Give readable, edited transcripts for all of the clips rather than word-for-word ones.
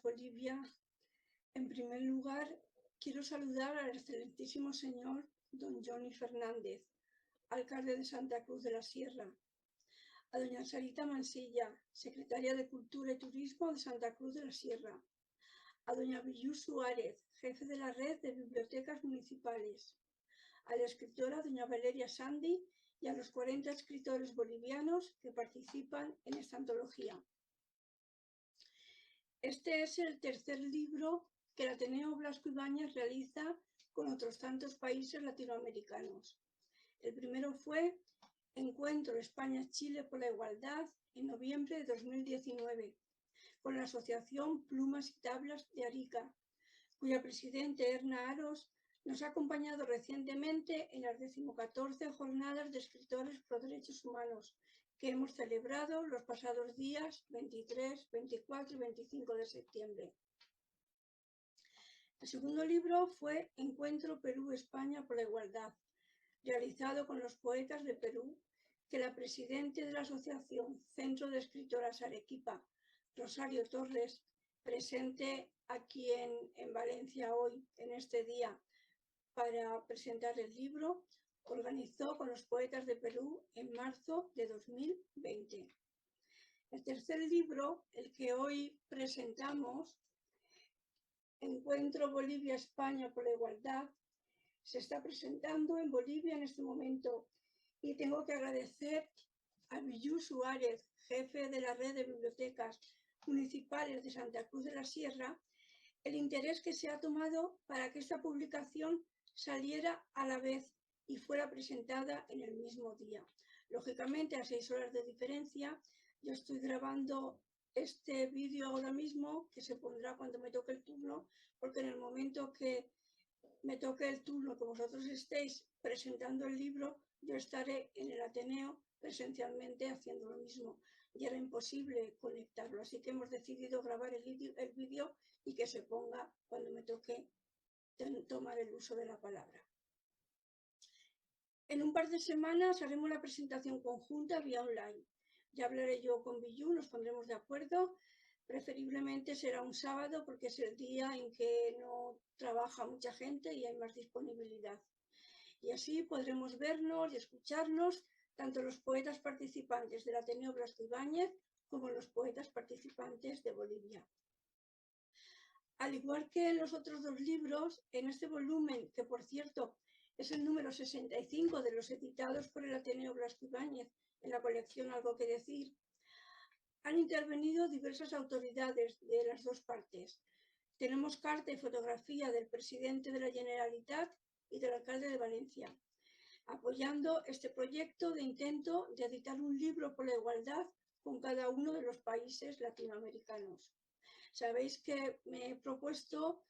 Bolivia. En primer lugar, quiero saludar al excelentísimo señor don Johnny Fernández, alcalde de Santa Cruz de la Sierra, a doña Sarita Mansilla, secretaria de Cultura y Turismo de Santa Cruz de la Sierra, a doña Villú Suárez, jefe de la red de bibliotecas municipales, a la escritora doña Valeria Sandi y a los 40 escritores bolivianos que participan en esta antología. Este es el tercer libro que el Ateneo Blasco Ibáñez realiza con otros tantos países latinoamericanos. El primero fue Encuentro España-Chile por la Igualdad en noviembre de 2019, con la Asociación Plumas y Tablas de Arica, cuya presidente Erna Aros nos ha acompañado recientemente en las 14ª Jornadas de Escritores por Derechos Humanos, que hemos celebrado los pasados días 23, 24 y 25 de septiembre. El segundo libro fue Encuentro Perú-España por la Igualdad, realizado con los poetas de Perú, que la presidenta de la Asociación Centro de Escritoras Arequipa, Rosario Torres, presente aquí en Valencia hoy, en este día, para presentar el libro, organizó con los poetas de Perú en marzo de 2020. El tercer libro, el que hoy presentamos, Encuentro Bolivia-España por la Igualdad, se está presentando en Bolivia en este momento y tengo que agradecer a Villú Suárez, jefe de la red de bibliotecas municipales de Santa Cruz de la Sierra, el interés que se ha tomado para que esta publicación saliera a la vez y fuera presentada en el mismo día. Lógicamente, a 6 horas de diferencia, yo estoy grabando este vídeo ahora mismo, que se pondrá cuando me toque el turno, porque en el momento que me toque el turno que vosotros estéis presentando el libro, yo estaré en el Ateneo presencialmente haciendo lo mismo. Y era imposible conectarlo, así que hemos decidido grabar el vídeo y que se ponga cuando me toque tomar el uso de la palabra. En un par de semanas haremos la presentación conjunta vía online. Ya hablaré yo con Villú, nos pondremos de acuerdo. Preferiblemente será un sábado porque es el día en que no trabaja mucha gente y hay más disponibilidad. Y así podremos vernos y escucharnos tanto los poetas participantes del Ateneo Blasco Ibáñez como los poetas participantes de Bolivia. Al igual que en los otros dos libros, en este volumen, que por cierto es el número 65 de los editados por el Ateneo Blasco Ibáñez en la colección Algo que Decir, han intervenido diversas autoridades de las dos partes. Tenemos carta y fotografía del presidente de la Generalitat y del alcalde de Valencia, apoyando este proyecto de intento de editar un libro por la igualdad con cada uno de los países latinoamericanos. Sabéis que me he propuesto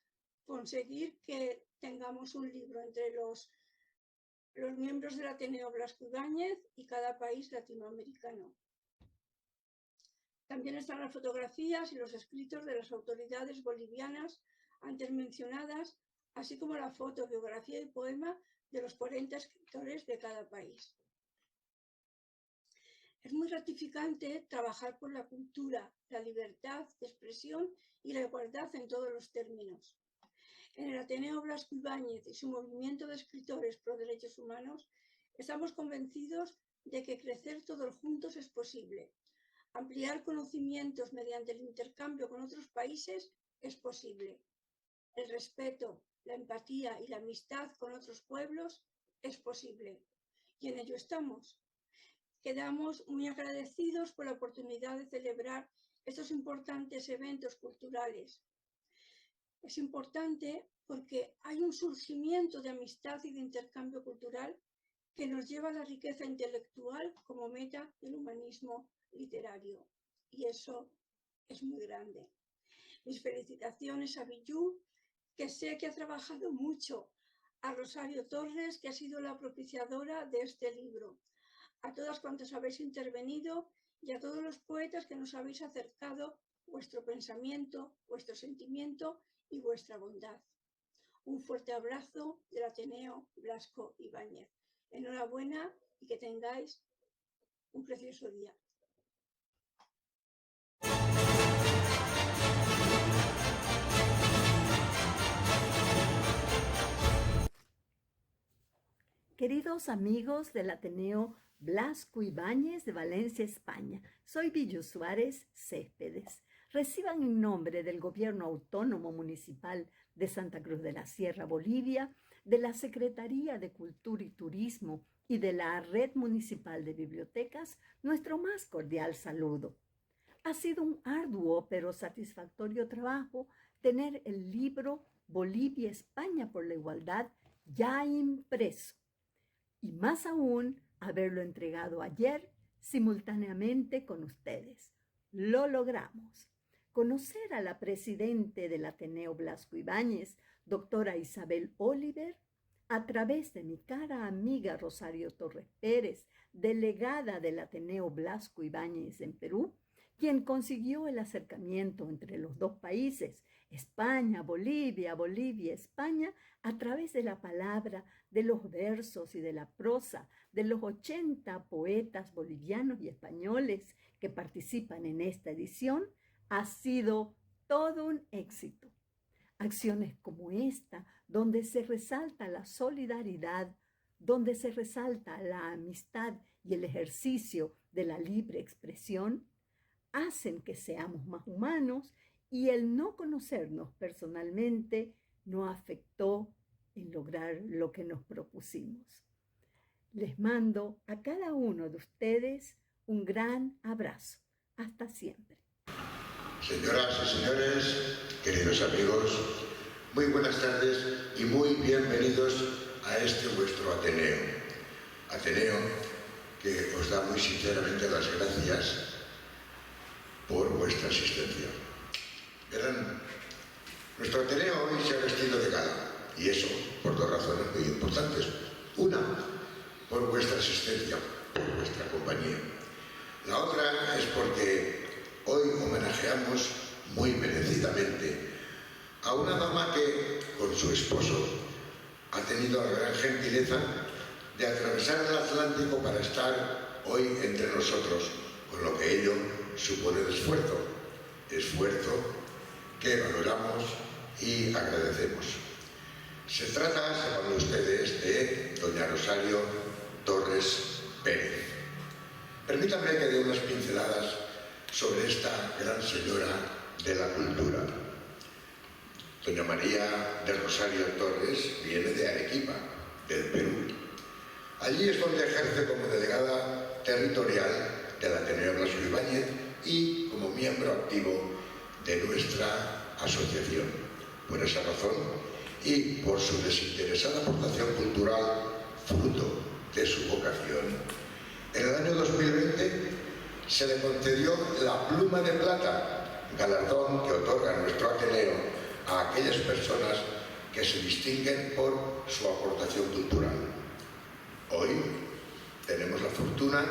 conseguir que tengamos un libro entre los miembros del Ateneo Blasco Ibáñez y cada país latinoamericano. También están las fotografías y los escritos de las autoridades bolivianas antes mencionadas, así como la foto, biografía y poema de los 40 escritores de cada país. Es muy gratificante trabajar por la cultura, la libertad de expresión y la igualdad en todos los términos. En el Ateneo Blasco Ibáñez y su movimiento de escritores pro derechos humanos, estamos convencidos de que crecer todos juntos es posible. Ampliar conocimientos mediante el intercambio con otros países es posible. El respeto, la empatía y la amistad con otros pueblos es posible. Y en ello estamos. Quedamos muy agradecidos por la oportunidad de celebrar estos importantes eventos culturales. Es importante porque hay un surgimiento de amistad y de intercambio cultural que nos lleva a la riqueza intelectual como meta del humanismo literario. Y eso es muy grande. Mis felicitaciones a Villú, que sé que ha trabajado mucho, a Rosario Torres, que ha sido la propiciadora de este libro, a todas cuantas habéis intervenido y a todos los poetas que nos habéis acercado vuestro pensamiento, vuestro sentimiento y vuestra bondad. Un fuerte abrazo del Ateneo Blasco Ibáñez. Enhorabuena y que tengáis un precioso día. Queridos amigos del Ateneo Blasco Ibáñez de Valencia, España, soy Billu Suárez Céspedes. Reciban en nombre del Gobierno Autónomo Municipal de Santa Cruz de la Sierra, Bolivia, de la Secretaría de Cultura y Turismo y de la Red Municipal de Bibliotecas, nuestro más cordial saludo. Ha sido un arduo pero satisfactorio trabajo tener el libro Bolivia, España por la Igualdad ya impreso. Y más aún, haberlo entregado ayer simultáneamente con ustedes. Lo logramos. Conocer a la presidente del Ateneo Blasco Ibáñez, doctora Isabel Oliver, a través de mi cara amiga Rosario Torres Pérez, delegada del Ateneo Blasco Ibáñez en Perú, quien consiguió el acercamiento entre los dos países, España, Bolivia, Bolivia, España, a través de la palabra, de los versos y de la prosa de los 80 poetas bolivianos y españoles que participan en esta edición, ha sido todo un éxito. Acciones como esta, donde se resalta la solidaridad, donde se resalta la amistad y el ejercicio de la libre expresión, hacen que seamos más humanos y el no conocernos personalmente no afectó en lograr lo que nos propusimos. Les mando a cada uno de ustedes un gran abrazo. Hasta siempre. Señoras y señores, queridos amigos, muy buenas tardes y muy bienvenidos a este vuestro Ateneo. Ateneo que os da muy sinceramente las gracias por vuestra asistencia. Verán, nuestro Ateneo hoy se ha vestido de gala, y eso por dos razones muy importantes. Una, por vuestra asistencia, por vuestra compañía. La otra es porque hoy homenajeamos muy merecidamente a una dama que, con su esposo, ha tenido la gran gentileza de atravesar el Atlántico para estar hoy entre nosotros, con lo que ello supone de esfuerzo que valoramos y agradecemos. Se trata, sepan ustedes, de doña Rosario Torres Pérez. Permítanme que dé unas pinceladas sobre esta gran señora de la cultura. Doña María del Rosario Torres viene de Arequipa, del Perú. Allí es donde ejerce como delegada territorial del Ateneo Blasco Ibáñez y como miembro activo de nuestra asociación. Por esa razón y por su desinteresada aportación cultural, fruto de su vocación, en el año 2020 se le concedió la Pluma de Plata, galardón que otorga nuestro Ateneo a aquellas personas que se distinguen por su aportación cultural. Hoy tenemos la fortuna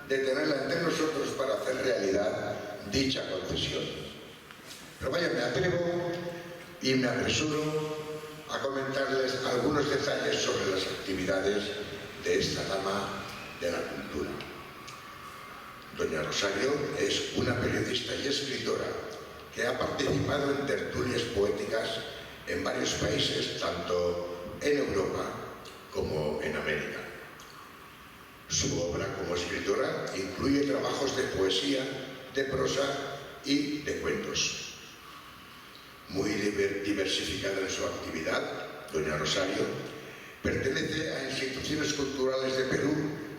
de tenerla entre nosotros para hacer realidad dicha concesión. Pero vaya, me atrevo y me apresuro a comentarles algunos detalles sobre las actividades de esta dama de la cultura. Doña Rosario es una periodista y escritora que ha participado en tertulias poéticas en varios países, tanto en Europa como en América. Su obra como escritora incluye trabajos de poesía, de prosa y de cuentos. Muy diversificada en su actividad, doña Rosario pertenece a instituciones culturales de Perú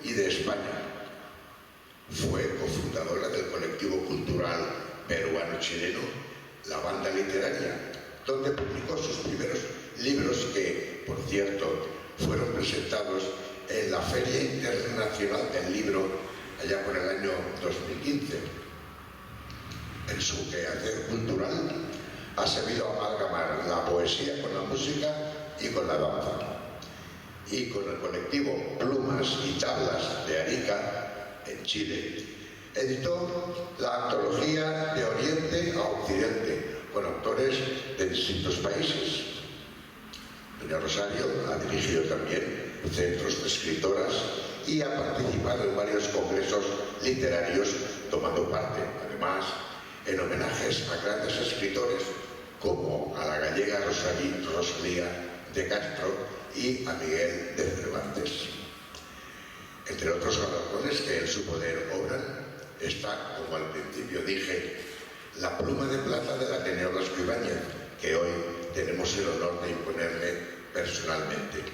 y de España. Fue cofundadora del colectivo cultural peruano-chileno La Banda Literaria, donde publicó sus primeros libros que, por cierto, fueron presentados en la Feria Internacional del Libro allá por el año 2015. En su quehacer cultural ha sabido amalgamar la poesía con la música y con la danza. Y con el colectivo Plumas y Tablas de Arica, en Chile, editó la antología De Oriente a Occidente, con autores de distintos países. Doña Rosario ha dirigido también centros de escritoras y ha participado en varios congresos literarios, tomando parte, además, en homenajes a grandes escritores como a la gallega Rosalía de Castro y a Miguel de Cervantes. Entre otros galardones que en su poder obran está, como al principio dije, la pluma de plata del Ateneo Blasco Ibáñez, que hoy tenemos el honor de imponerle personalmente.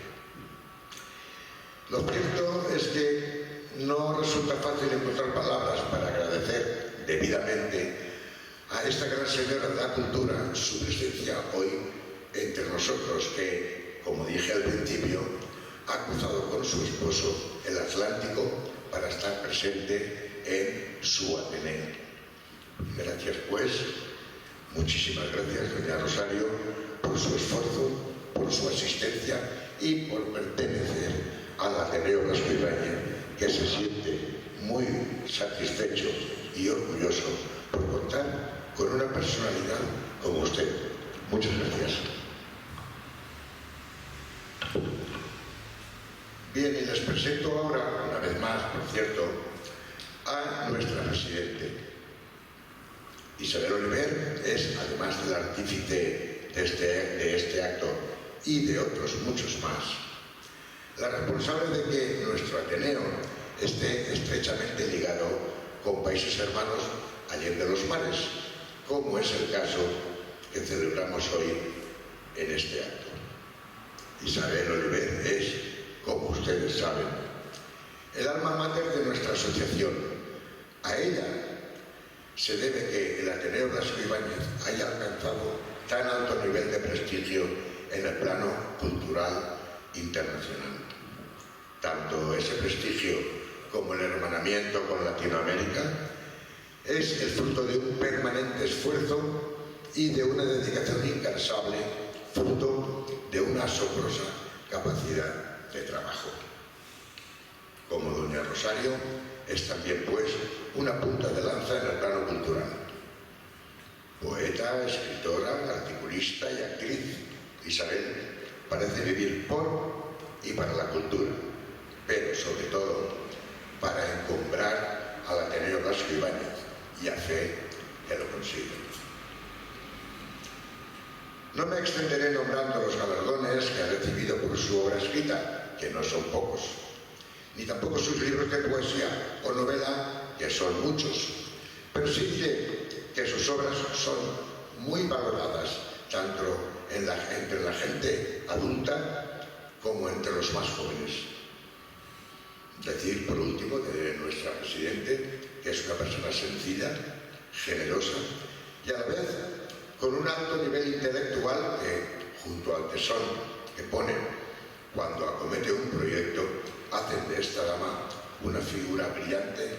Lo cierto es que no resulta fácil encontrar palabras para agradecer debidamente a esta gran señora de la cultura su presencia hoy entre nosotros, que, como dije al principio, ha cruzado con su esposo el Atlántico para estar presente en su Ateneo. Gracias, pues, muchísimas gracias, doña Rosario, por su esfuerzo, por su asistencia y por pertenecer al Ateneo Blasco Ibáñez, que se siente muy satisfecho y orgulloso por contar con una personalidad como usted. Muchas gracias. Bien, y les presento ahora, una vez más, por cierto, a nuestra presidente. Isabel Oliver es, además del artífice de este acto y de otros muchos más, la responsable de que nuestro Ateneo esté estrechamente ligado con países hermanos allende los mares, como es el caso que celebramos hoy en este acto. Isabel Oliver es, como ustedes saben, el alma mater de nuestra asociación. A ella se debe que el Ateneo Blasco Ibáñez haya alcanzado tan alto nivel de prestigio en el plano cultural internacional. Tanto ese prestigio como el hermanamiento con Latinoamérica es el fruto de un permanente esfuerzo y de una dedicación incansable, fruto de una asombrosa capacidad de trabajo. Como doña Rosario, es también, pues, una punta de lanza en el plano cultural. Poeta, escritora, articulista y actriz, Isabel parece vivir por y para la cultura, pero sobre todo para encumbrar al Ateneo Blasco Ibáñez, y a fe que lo consigue. No me extenderé nombrando los galardones que ha recibido por su obra escrita, que no son pocos, ni tampoco sus libros de poesía o novela, que son muchos, pero sí diré que sus obras son muy valoradas tanto entre la gente adulta como entre los más jóvenes. Decir, por último, de nuestra presidente, que es una persona sencilla, generosa y a la vez con un alto nivel intelectual que, junto al tesón que pone cuando acomete un proyecto, hacen de esta dama una figura brillante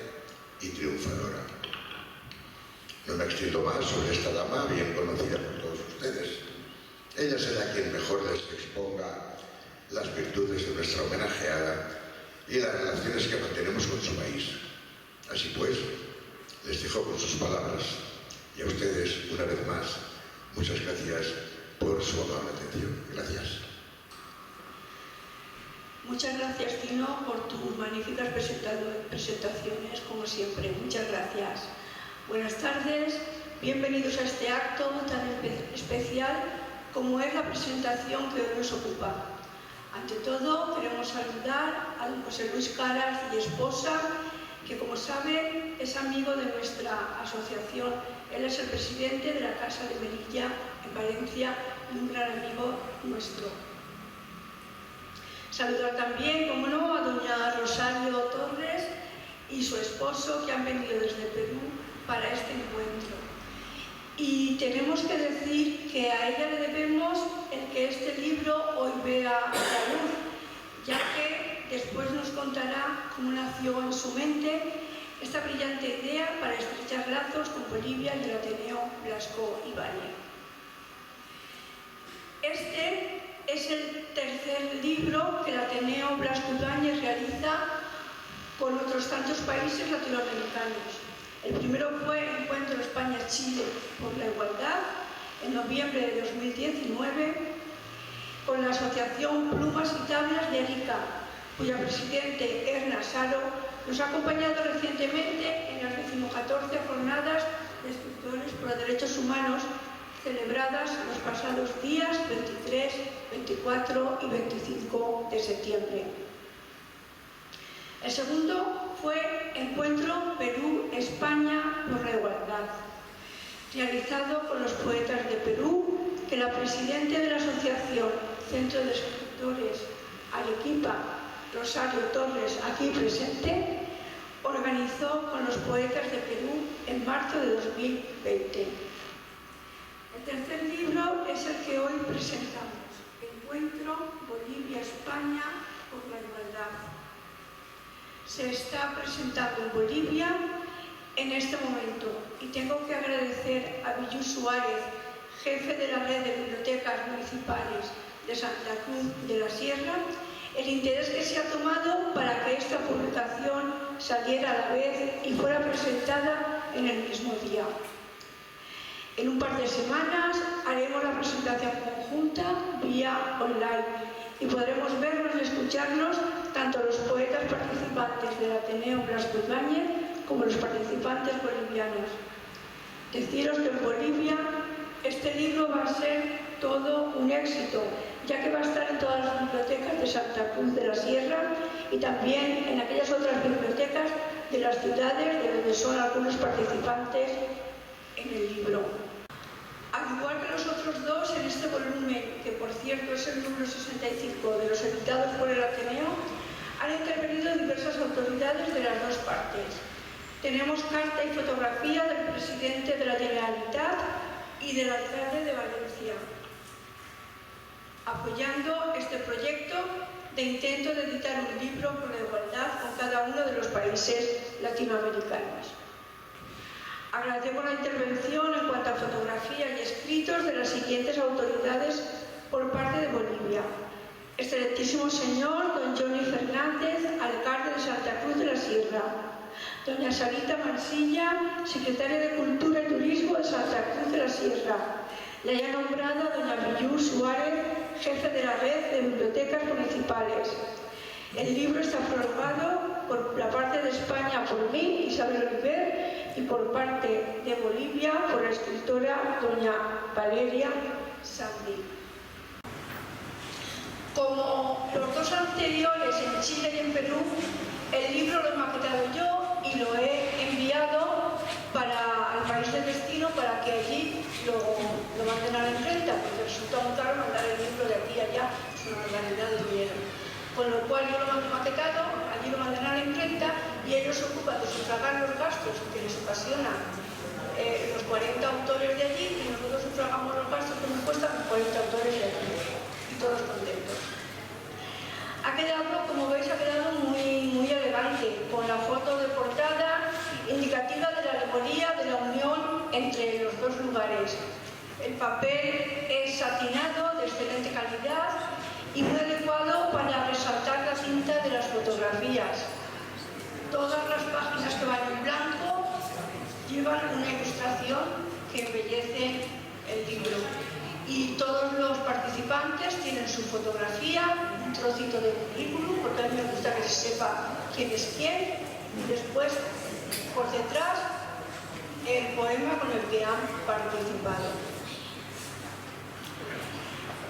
y triunfadora. No me extiendo más sobre esta dama, bien conocida por todos ustedes. Ella será quien mejor les exponga las virtudes de nuestra homenajeada y las relaciones que mantenemos con su país. Así pues, les dejo con sus palabras y a ustedes, una vez más, muchas gracias por su amable atención. Gracias. Muchas gracias, Tino, por tus magníficas presentaciones, como siempre. Muchas gracias. Buenas tardes, bienvenidos a este acto tan especial como es la presentación que hoy nos ocupa. Ante todo, queremos saludar a don José Luis Caras y esposa, que, como saben, es amigo de nuestra asociación. Él es el presidente de la Casa de Melilla, en Valencia, y un gran amigo nuestro. Saludar también, como no, a doña Rosario Torres y su esposo, que han venido desde Perú para este encuentro. Y tenemos que decir que a ella le debemos el que este libro hoy vea la luz, ya que después nos contará cómo nació en su mente esta brillante idea para estrechar lazos con Bolivia y el Ateneo Blasco Ibáñez. Este es el tercer libro que el Ateneo Blasco Ibáñez realiza con otros tantos países latinoamericanos. El primero fue Encuentro España-Chile por la Igualdad, en noviembre de 2019, con la Asociación Plumas y Tablas de Arica, cuya presidente Erna Saro nos ha acompañado recientemente en las 14 jornadas de escritores por los derechos humanos celebradas los pasados días 23, 24 y 25 de septiembre. El segundo fue Encuentro Perú-España por la Igualdad, realizado con los poetas de Perú, que la presidenta de la Asociación Centro de Escritores Arequipa, Rosario Torres, aquí presente, organizó con los poetas de Perú en marzo de 2020. El tercer libro es el que hoy presentamos, Encuentro Bolivia-España por la Igualdad. Se está presentando en Bolivia en este momento y tengo que agradecer a Villú Suárez, jefe de la red de bibliotecas municipales de Santa Cruz de la Sierra, el interés que se ha tomado para que esta publicación saliera a la vez y fuera presentada en el mismo día. En un par de semanas haremos la presentación conjunta vía online y podremos vernos y escucharnos tanto los poetas participantes del Ateneo Blasco Ibáñez como los participantes bolivianos. Deciros que en Bolivia este libro va a ser todo un éxito, ya que va a estar en todas las bibliotecas de Santa Cruz de la Sierra y también en aquellas otras bibliotecas de las ciudades de donde son algunos participantes en el libro. Al igual que los otros dos, en este volumen, que por cierto es el número 65 de los editados por el Ateneo, han intervenido diversas autoridades de las dos partes. Tenemos carta y fotografía del presidente de la Generalitat y del alcalde de Valencia, apoyando este proyecto de intento de editar un libro por la igualdad con cada uno de los países latinoamericanos. Agradecemos la intervención en cuanto a fotografía y escritos de las siguientes autoridades por parte de Bolivia. Excelentísimo señor don Johnny Fernández, alcalde de Santa Cruz de la Sierra. Doña Sarita Mansilla, secretaria de Cultura y Turismo de Santa Cruz de la Sierra. La ya nombrada doña Villú Suárez, jefe de la red de bibliotecas municipales. El libro está aprobado por la parte de España por mí, Isabel Oliver, y por parte de Bolivia por la escritora doña Valeria Sandi. Como los dos anteriores en Chile y en Perú, el libro lo he maquetado yo y lo he enviado al país de destino para que allí lo manden a la imprenta, porque resulta muy caro mandar el libro de aquí a allá, es una barbaridad de dinero. Con lo cual yo lo mando maquetado, allí lo mandan a la imprenta y ellos se ocupan de sufragar los gastos que les ocasionan los 40 autores de allí y nosotros sufragamos los gastos que nos cuestan los 40 autores de aquí. Y todos contentos. Ha quedado, como veis, muy elegante, con la foto de portada indicativa de la alegoría de la unión entre los dos lugares. El papel es satinado, de excelente calidad y muy adecuado para resaltar la cinta de las fotografías. Todas las páginas que van en blanco llevan una ilustración que embellece el libro. Y todos los participantes tienen su fotografía, un trocito de currículum, porque a mí me gusta que se sepa quién es quién, y después, por detrás, el poema con el que han participado.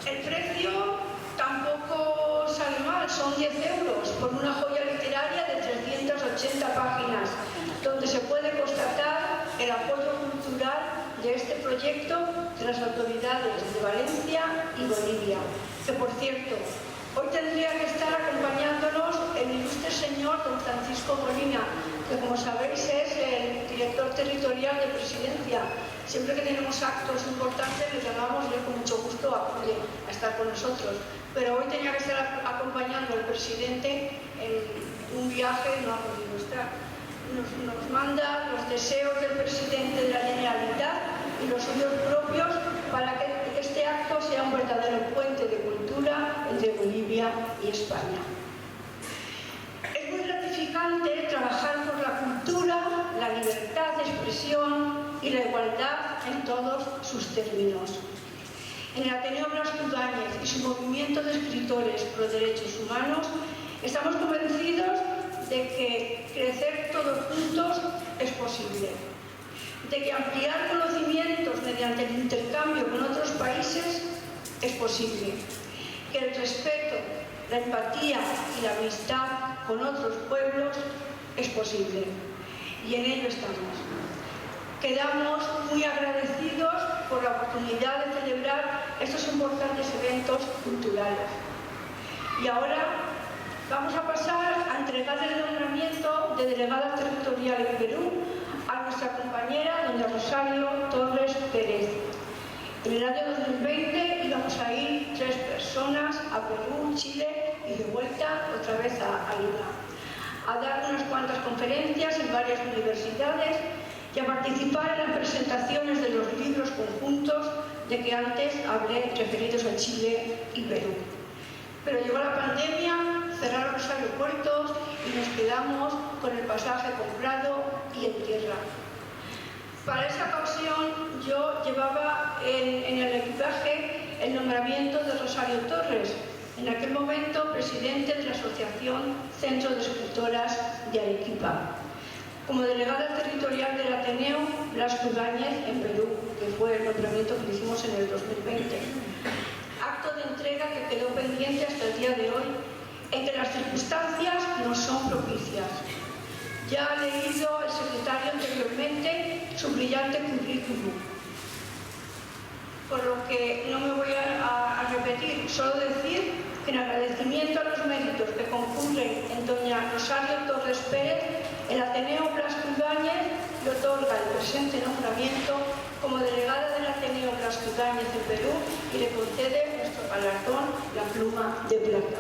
El precio tampoco sale mal, son 10 euros por una joya literaria de 380 páginas, donde se puede constatar el apoyo cultural de este proyecto de las autoridades de Valencia y Bolivia, que por cierto, hoy tendría que estar acompañándonos el ilustre señor don Francisco Molina, que como sabéis es el director territorial de Presidencia. Siempre que tenemos actos importantes le llamamos y él con mucho gusto acude a estar con nosotros. Pero hoy tenía que estar acompañando al presidente en un viaje y no ha podido estar. Nos manda los deseos del presidente de la Generalitat y los suyos propios para que este acto sea un verdadero puente de cultura entre Bolivia y España. Es muy gratificante trabajar por la cultura, la libertad de expresión y la igualdad en todos sus términos. En el Ateneo Blasco Ibáñez y su movimiento de escritores pro derechos humanos estamos convencidos de que crecer todos juntos es posible. de que ampliar conocimientos mediante el intercambio con otros países es posible, que el respeto, la empatía y la amistad con otros pueblos es posible, y en ello estamos. Quedamos muy agradecidos por la oportunidad de celebrar estos importantes eventos culturales. Y ahora vamos a pasar a entregar el nombramiento de delegada territorial en Perú a nuestra compañera doña Rosario Torres Pérez. En el año 2020 íbamos a ir 3 personas a Perú, Chile y de vuelta otra vez a Lima, a dar unas cuantas conferencias en varias universidades y a participar en las presentaciones de los libros conjuntos de que antes hablé, referidos a Chile y Perú. Pero llegó la pandemia, cerraron los aeropuertos y nos quedamos con el pasaje comprado y en tierra. Para esa ocasión yo llevaba en el equipaje el nombramiento de Rosario Torres, en aquel momento presidente de la Asociación Centro de Escritoras de Arequipa, como delegada territorial del Ateneo Blasco Ibáñez en Perú, que fue el nombramiento que hicimos en el 2020. Acto de entrega que quedó pendiente hasta el día de hoy, en que las circunstancias no son propicias. Ya ha leído el secretario anteriormente su brillante currículum, por lo que no me voy a repetir, solo decir que en agradecimiento a los méritos que concurren en doña Rosario Torres Pérez, el Ateneo Blasco Ibáñez le otorga el presente nombramiento como delegada del Ateneo Blasco Ibáñez en Perú y le concede nuestro galardón, la pluma de plata.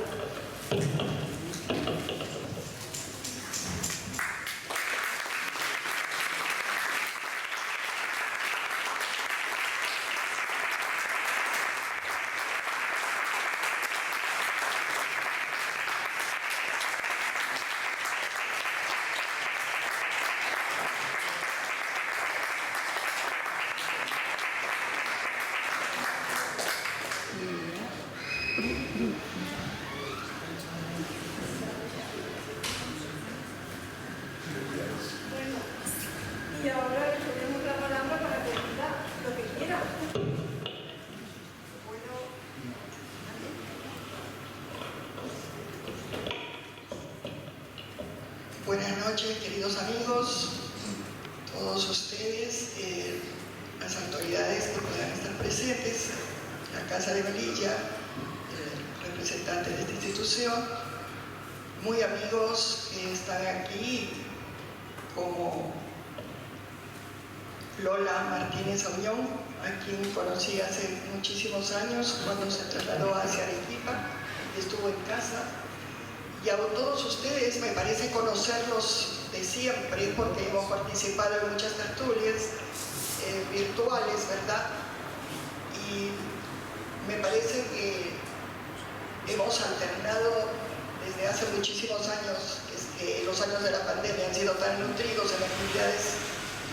Y ahora le ponemos la palabra para que diga lo que quiera. Buenas noches, queridos amigos, todos ustedes, las autoridades que puedan estar presentes, la Casa de Melilla, el representante de esta institución, muy amigos que están aquí, como Lola Martínez Auñón, a quien conocí hace muchísimos años cuando se trasladó hacia Arequipa, estuvo en casa. Y a todos ustedes me parece conocerlos de siempre porque hemos participado en muchas tertulias virtuales, ¿verdad? Y me parece que hemos alternado desde hace muchísimos años, que los años de la pandemia han sido tan nutridos en actividades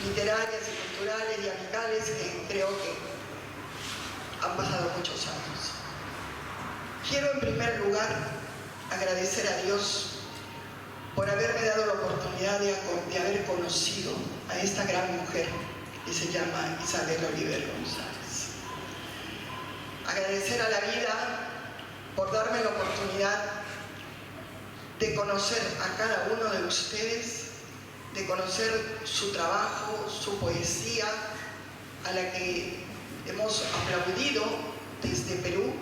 literarias y culturales y amicales que creo que han pasado muchos años. Quiero en primer lugar agradecer a Dios por haberme dado la oportunidad de haber conocido a esta gran mujer que se llama Isabel Oliver González. Agradecer a la vida por darme la oportunidad de conocer a cada uno de ustedes, de conocer su trabajo, su poesía, a la que hemos aplaudido desde Perú,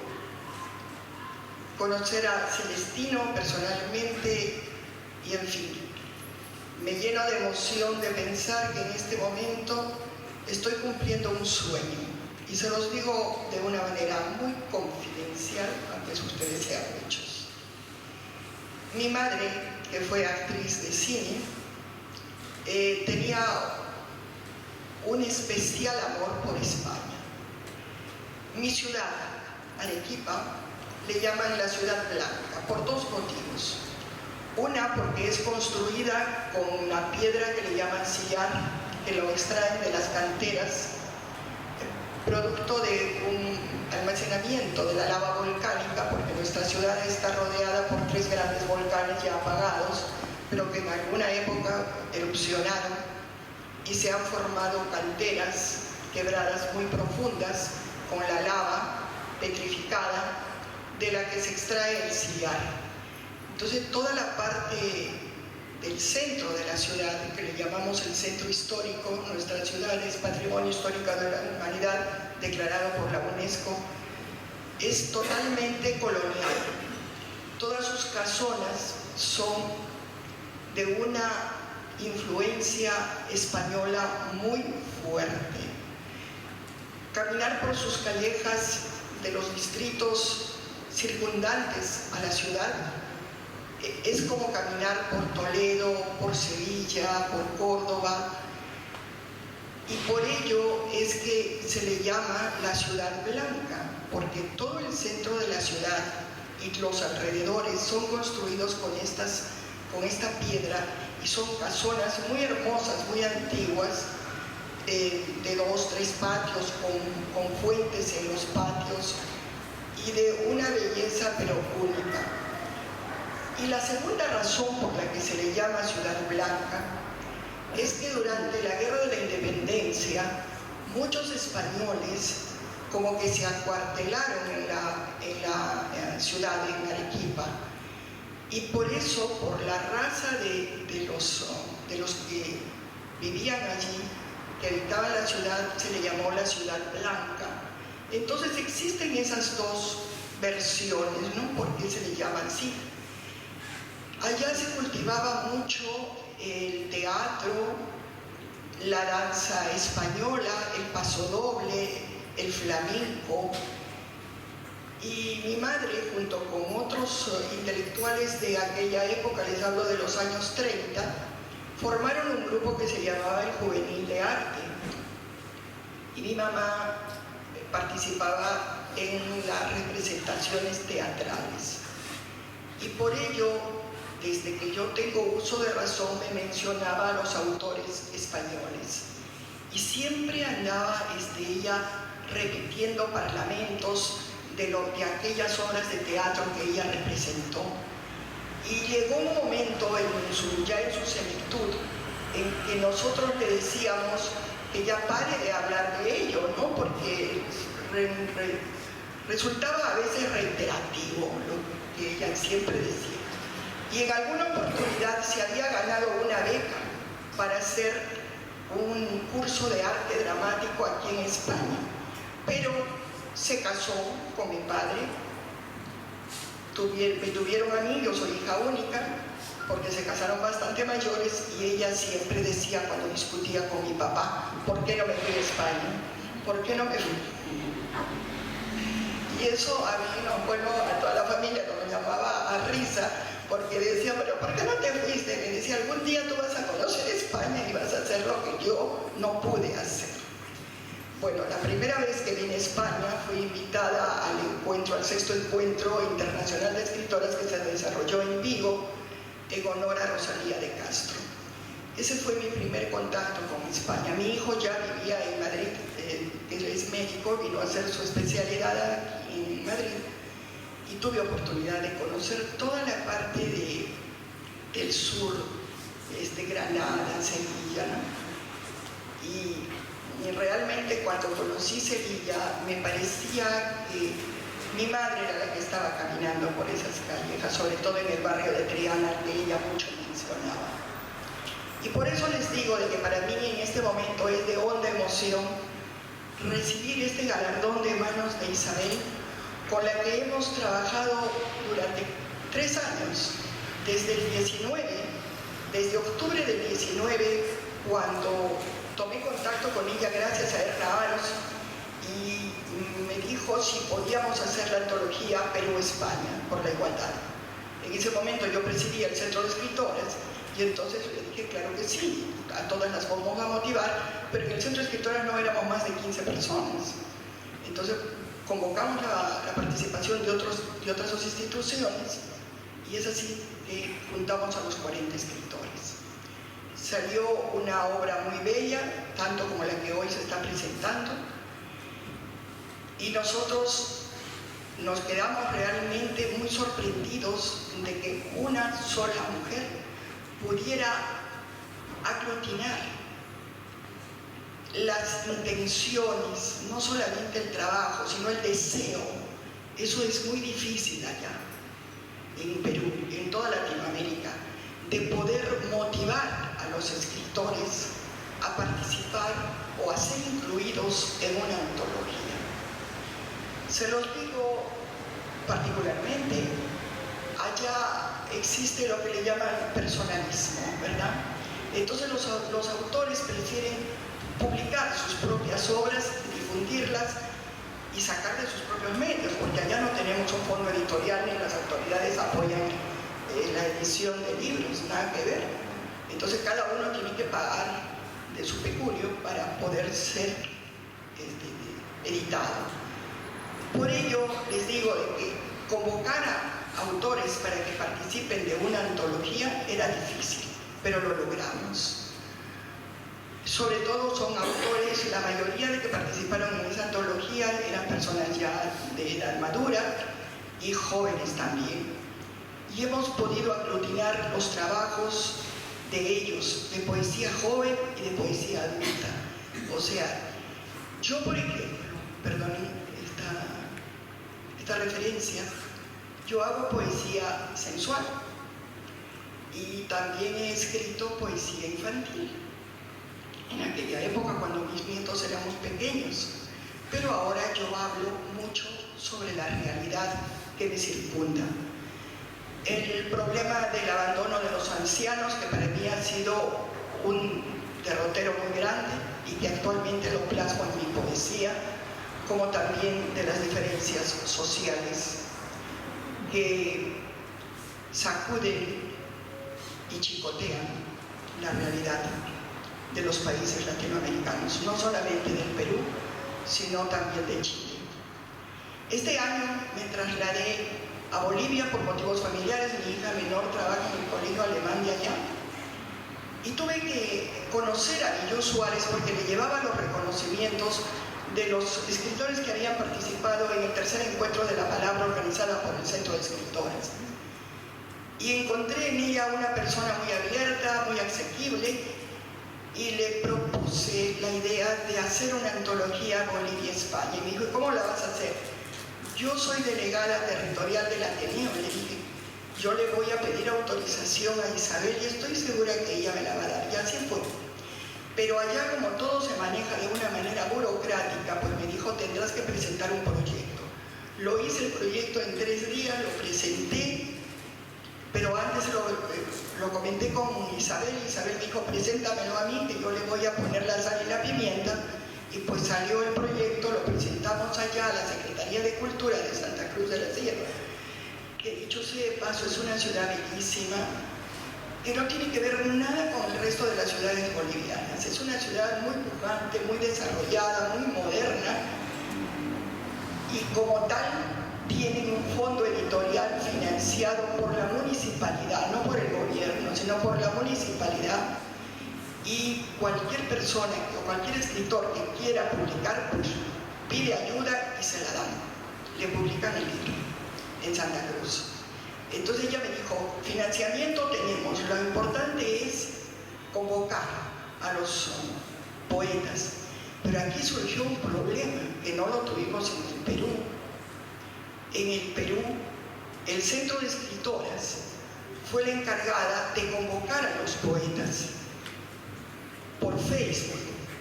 conocer a Celestino personalmente y en fin, me lleno de emoción de pensar que en este momento estoy cumpliendo un sueño y se los digo de una manera muy confidencial, aunque ustedes sean muchos. Mi madre, que fue actriz de cine, tenía un especial amor por España. Mi ciudad, Arequipa, le llaman la ciudad blanca por dos motivos. Una, porque es construida con una piedra que le llaman sillar, que lo extraen de las canteras, producto de un almacenamiento de la lava volcánica, porque nuestra ciudad está rodeada por 3 grandes volcanes ya apagados, pero que en alguna época erupcionaron y y se han formado canteras, quebradas muy profundas, con la lava petrificada de la que se extrae el sillar. Entonces toda la parte del centro de la ciudad, que le llamamos el centro histórico, nuestra ciudad es Patrimonio Histórico de la Humanidad declarado por la UNESCO, es totalmente colonial. Todas sus casonas son de una influencia española muy fuerte. Caminar por sus callejas de los distritos circundantes a la ciudad es como caminar por Toledo, por Sevilla, por Córdoba, y por ello es que se le llama la Ciudad Blanca, porque todo el centro de la ciudad y los alrededores son construidos con esta piedra, y son casonas muy hermosas, muy antiguas, de 2, 3 patios, con fuentes en los patios, y de una belleza pero única. Y la segunda razón por la que se le llama Ciudad Blanca es que durante la Guerra de la Independencia muchos españoles como que se acuartelaron en la ciudad, en Arequipa, y por eso, por la raza de los que vivían allí, que habitaban la ciudad, se le llamó la Ciudad Blanca. Entonces existen esas dos versiones, ¿no? ¿Por qué se le llama así? Allá se cultivaba mucho el teatro, la danza española, el pasodoble, el flamenco, y mi madre, junto con otros intelectuales de aquella época, les hablo de los años 30, formaron un grupo que se llamaba el Juvenil de Arte, y mi mamá participaba en las representaciones teatrales, y por ello, desde que yo tengo uso de razón, me mencionaba a los autores españoles, y siempre andaba ella repitiendo parlamentos de aquellas obras de teatro que ella representó. Y llegó un momento ya en su senectud en que nosotros le decíamos que ya pare de hablar de ello, ¿no? Porque resultaba a veces reiterativo lo que ella siempre decía. Y en alguna oportunidad se había ganado una beca para hacer un curso de arte dramático aquí en España, pero se casó con mi padre, me tuvieron a mí, yo soy hija única, porque se casaron bastante mayores, y ella siempre decía cuando discutía con mi papá, ¿por qué no me fui a España? ¿Por qué no me fui? Y eso a mí, a toda la familia nos llamaba a risa, porque decía, pero ¿por qué no te fuiste? Me decía, algún día tú vas a conocer España y vas a hacer lo que yo no pude hacer. Bueno, la primera vez que vine a España fui invitada al 6º Encuentro Internacional de Escritoras que se desarrolló en Vigo en honor a Rosalía de Castro. Ese fue mi primer contacto con España. Mi hijo ya vivía en Madrid, él es médico, vino a hacer su especialidad aquí en Madrid, y tuve oportunidad de conocer toda la parte del sur, Granada, Sevilla, ¿no? Y realmente cuando conocí Sevilla me parecía que mi madre era la que estaba caminando por esas calles, sobre todo en el barrio de Triana, que ella mucho mencionaba. Y por eso les digo de que para mí en este momento es de honda emoción recibir este galardón de manos de Isabel, con la que hemos trabajado durante 3 años, desde el 19, desde octubre del 19, cuando tomé contacto con ella gracias a Erna Aros, y me dijo si podíamos hacer la antología Perú-España por la igualdad. En ese momento yo presidía el Centro de Escritoras, y entonces le dije, claro que sí, a todas las vamos a motivar, pero en el Centro de Escritoras no éramos más de 15 personas. Entonces convocamos la participación de otras instituciones, y es así que juntamos a los 40 escritores. Salió una obra muy bella, tanto como la que hoy se está presentando, y nosotros nos quedamos realmente muy sorprendidos de que una sola mujer pudiera aglutinar las intenciones, no solamente el trabajo, sino el deseo. Eso es muy difícil allá, en Perú, en toda Latinoamérica, de poder motivar a los escritores a participar o a ser incluidos en una antología. Se los digo particularmente, allá existe lo que le llaman personalismo, ¿verdad? Entonces los autores prefieren publicar sus propias obras, difundirlas y sacar de sus propios medios, porque allá no tenemos un fondo editorial ni las autoridades apoyan la edición de libros, nada que ver. Entonces cada uno tiene que pagar de su peculio para poder ser editado. Por ello les digo que convocar a autores para que participen de una antología era difícil, pero lo logramos. Sobre todo son autores, la mayoría de que participaron en esa antología eran personas ya de edad madura y jóvenes también. Y hemos podido aglutinar los trabajos de ellos, de poesía joven y de poesía adulta. O sea, yo por ejemplo, perdonen esta referencia, yo hago poesía sensual y también he escrito poesía infantil. En aquella época cuando mis nietos éramos pequeños, pero ahora yo hablo mucho sobre la realidad que me circunda. El problema del abandono de los ancianos, que para mí ha sido un derrotero muy grande y que actualmente lo plasmo en mi poesía, como también de las diferencias sociales que sacuden y chicotean la realidad de los países latinoamericanos, no solamente del Perú, sino también de Chile. Este año me trasladé a Bolivia por motivos familiares. Mi hija menor trabaja en el colegio alemán de allá y tuve que conocer a Villó Suárez porque le llevaba los reconocimientos de los escritores que habían participado en el tercer encuentro de la palabra organizada por el Centro de Escritores. Y encontré en ella una persona muy abierta, muy asequible, y le propuse la idea de hacer una antología Bolivia-España. Y me dijo, ¿cómo la vas a hacer? Yo soy delegada territorial del Ateneo, le dije, yo le voy a pedir autorización a Isabel y estoy segura que ella me la va a dar. Y así fue. Pero allá, como todo se maneja de una manera burocrática, pues me dijo, tendrás que presentar un proyecto. Lo hice el proyecto en 3 días, lo presenté, pero antes lo comenté con Isabel. Isabel me dijo, preséntamelo a mí, que yo le voy a poner la sal y la pimienta. Y pues salió el proyecto, lo presentamos allá a la Secretaría de Cultura de Santa Cruz de la Sierra, que dicho sea de paso es una ciudad bellísima, que no tiene que ver nada con el resto de las ciudades bolivianas. Es una ciudad muy pujante, muy desarrollada, muy moderna, y como tal tienen un fondo editorial financiado por la municipalidad, no por el gobierno, sino por la municipalidad. Y cualquier persona o cualquier escritor que quiera publicar, pues pide ayuda y se la dan. Le publican el libro en Santa Cruz. Entonces ella me dijo, financiamiento tenemos, lo importante es convocar a los poetas. Pero aquí surgió un problema que no lo tuvimos en el Perú. En el Perú, el Centro de Escritoras fue la encargada de convocar a los poetas por Facebook,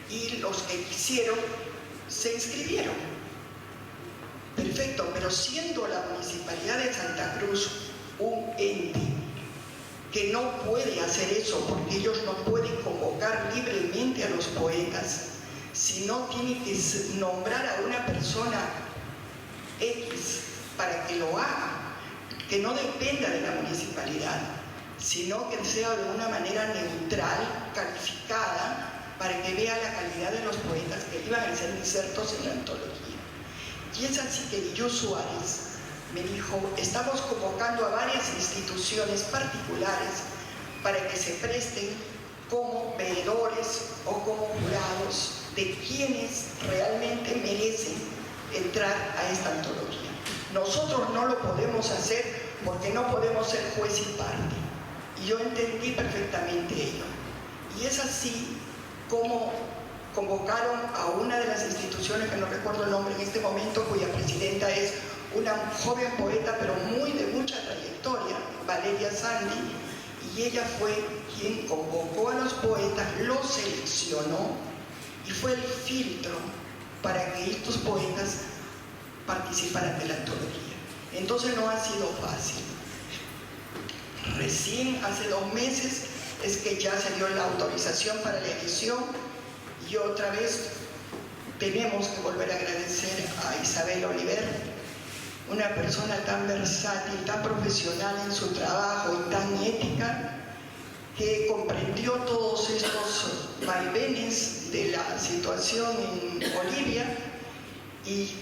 y los que quisieron se inscribieron. Perfecto, pero siendo la Municipalidad de Santa Cruz un ente que no puede hacer eso, porque ellos no pueden convocar libremente a los poetas, sino tienen que nombrar a una persona X para que lo haga, que no dependa de la municipalidad, sino que sea de una manera neutral, calificada, para que vea la calidad de los poetas que iban a ser insertos en la antología. Y es así que Villó Suárez me dijo, estamos convocando a varias instituciones particulares para que se presten como veedores o como jurados de quienes realmente merecen entrar a esta antología. Nosotros no lo podemos hacer porque no podemos ser juez y parte. Y yo entendí perfectamente ello. Y es así como convocaron a una de las instituciones, que no recuerdo el nombre en este momento, cuya presidenta es una joven poeta, pero de mucha trayectoria, Valeria Sandy, y ella fue quien convocó a los poetas, los seleccionó y fue el filtro para que estos poetas participaran de la antología. Entonces no ha sido fácil. Recién hace 2 meses es que ya se dio la autorización para la edición y otra vez tenemos que volver a agradecer a Isabel Oliver, una persona tan versátil, tan profesional en su trabajo y tan ética, que comprendió todos estos vaivenes de la situación en Bolivia y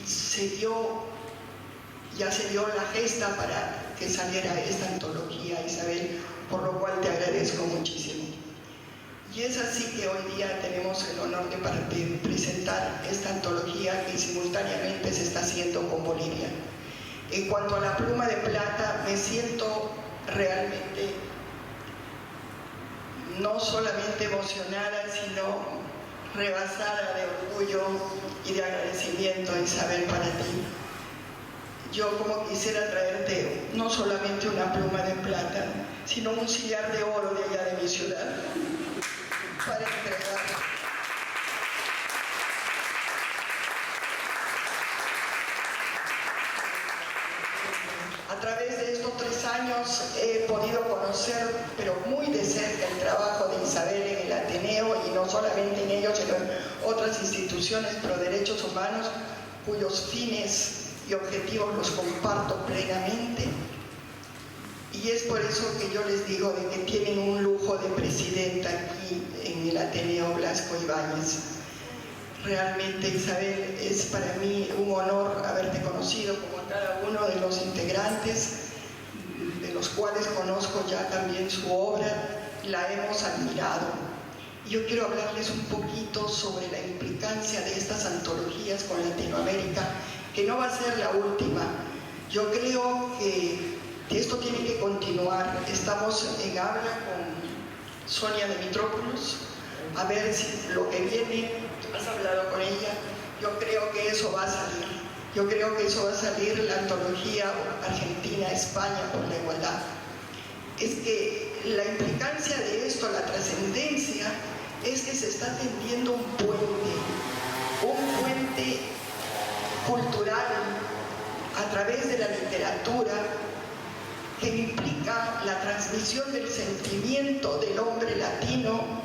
ya se dio la gesta para que saliera esta antología, Isabel, por lo cual te agradezco muchísimo. Y es así que hoy día tenemos el honor de presentar esta antología que simultáneamente se está haciendo con Bolivia. En cuanto a la pluma de plata, me siento realmente no solamente emocionada, sino rebasada de orgullo y de agradecimiento, Isabel, para ti. Yo como quisiera traerte no solamente una pluma de plata, sino un sillar de oro de allá de mi ciudad, para entregar. A través de estos 3 años he podido conocer, pero muy de cerca, el trabajo de Isabel en el Ateneo, y no solamente en ellos, sino en otras instituciones pro derechos humanos, cuyos fines y objetivos los comparto plenamente. Y es por eso que yo les digo de que tienen un lujo de presidenta aquí en el Ateneo Blasco Ibáñez. Realmente, Isabel, es para mí un honor haberte conocido, como cada uno de los integrantes, de los cuales conozco ya también su obra, la hemos admirado. Yo quiero hablarles un poquito sobre la implicancia de estas antologías con Latinoamérica, que no va a ser la última. Yo creo que esto tiene que continuar. Estamos en habla con Sonia Dimitropoulos, a ver si lo que viene, has hablado con ella, yo creo que eso va a salir. Yo creo que eso va a salir, la antología Argentina-España por la igualdad. Es que la implicancia de esto, la trascendencia, es que se está tendiendo un puente cultural a través de la literatura, que implica la transmisión del sentimiento del hombre latino,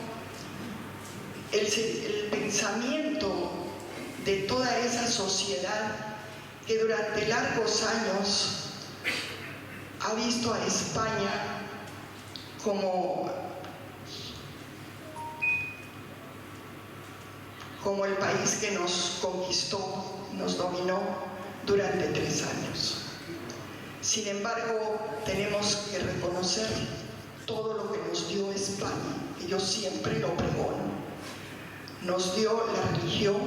el pensamiento de toda esa sociedad que durante largos años ha visto a España como el país que nos conquistó, nos dominó durante 3 años. Sin embargo, tenemos que reconocer todo lo que nos dio España, y yo siempre lo pregono. Nos dio la religión,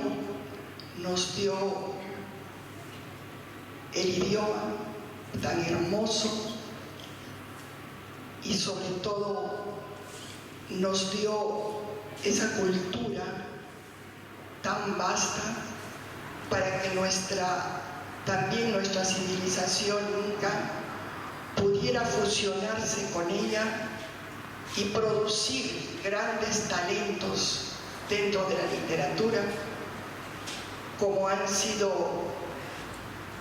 nos dio el idioma tan hermoso y sobre todo nos dio esa cultura tan vasta para que también nuestra civilización nunca pudiera fusionarse con ella y producir grandes talentos dentro de la literatura, como han sido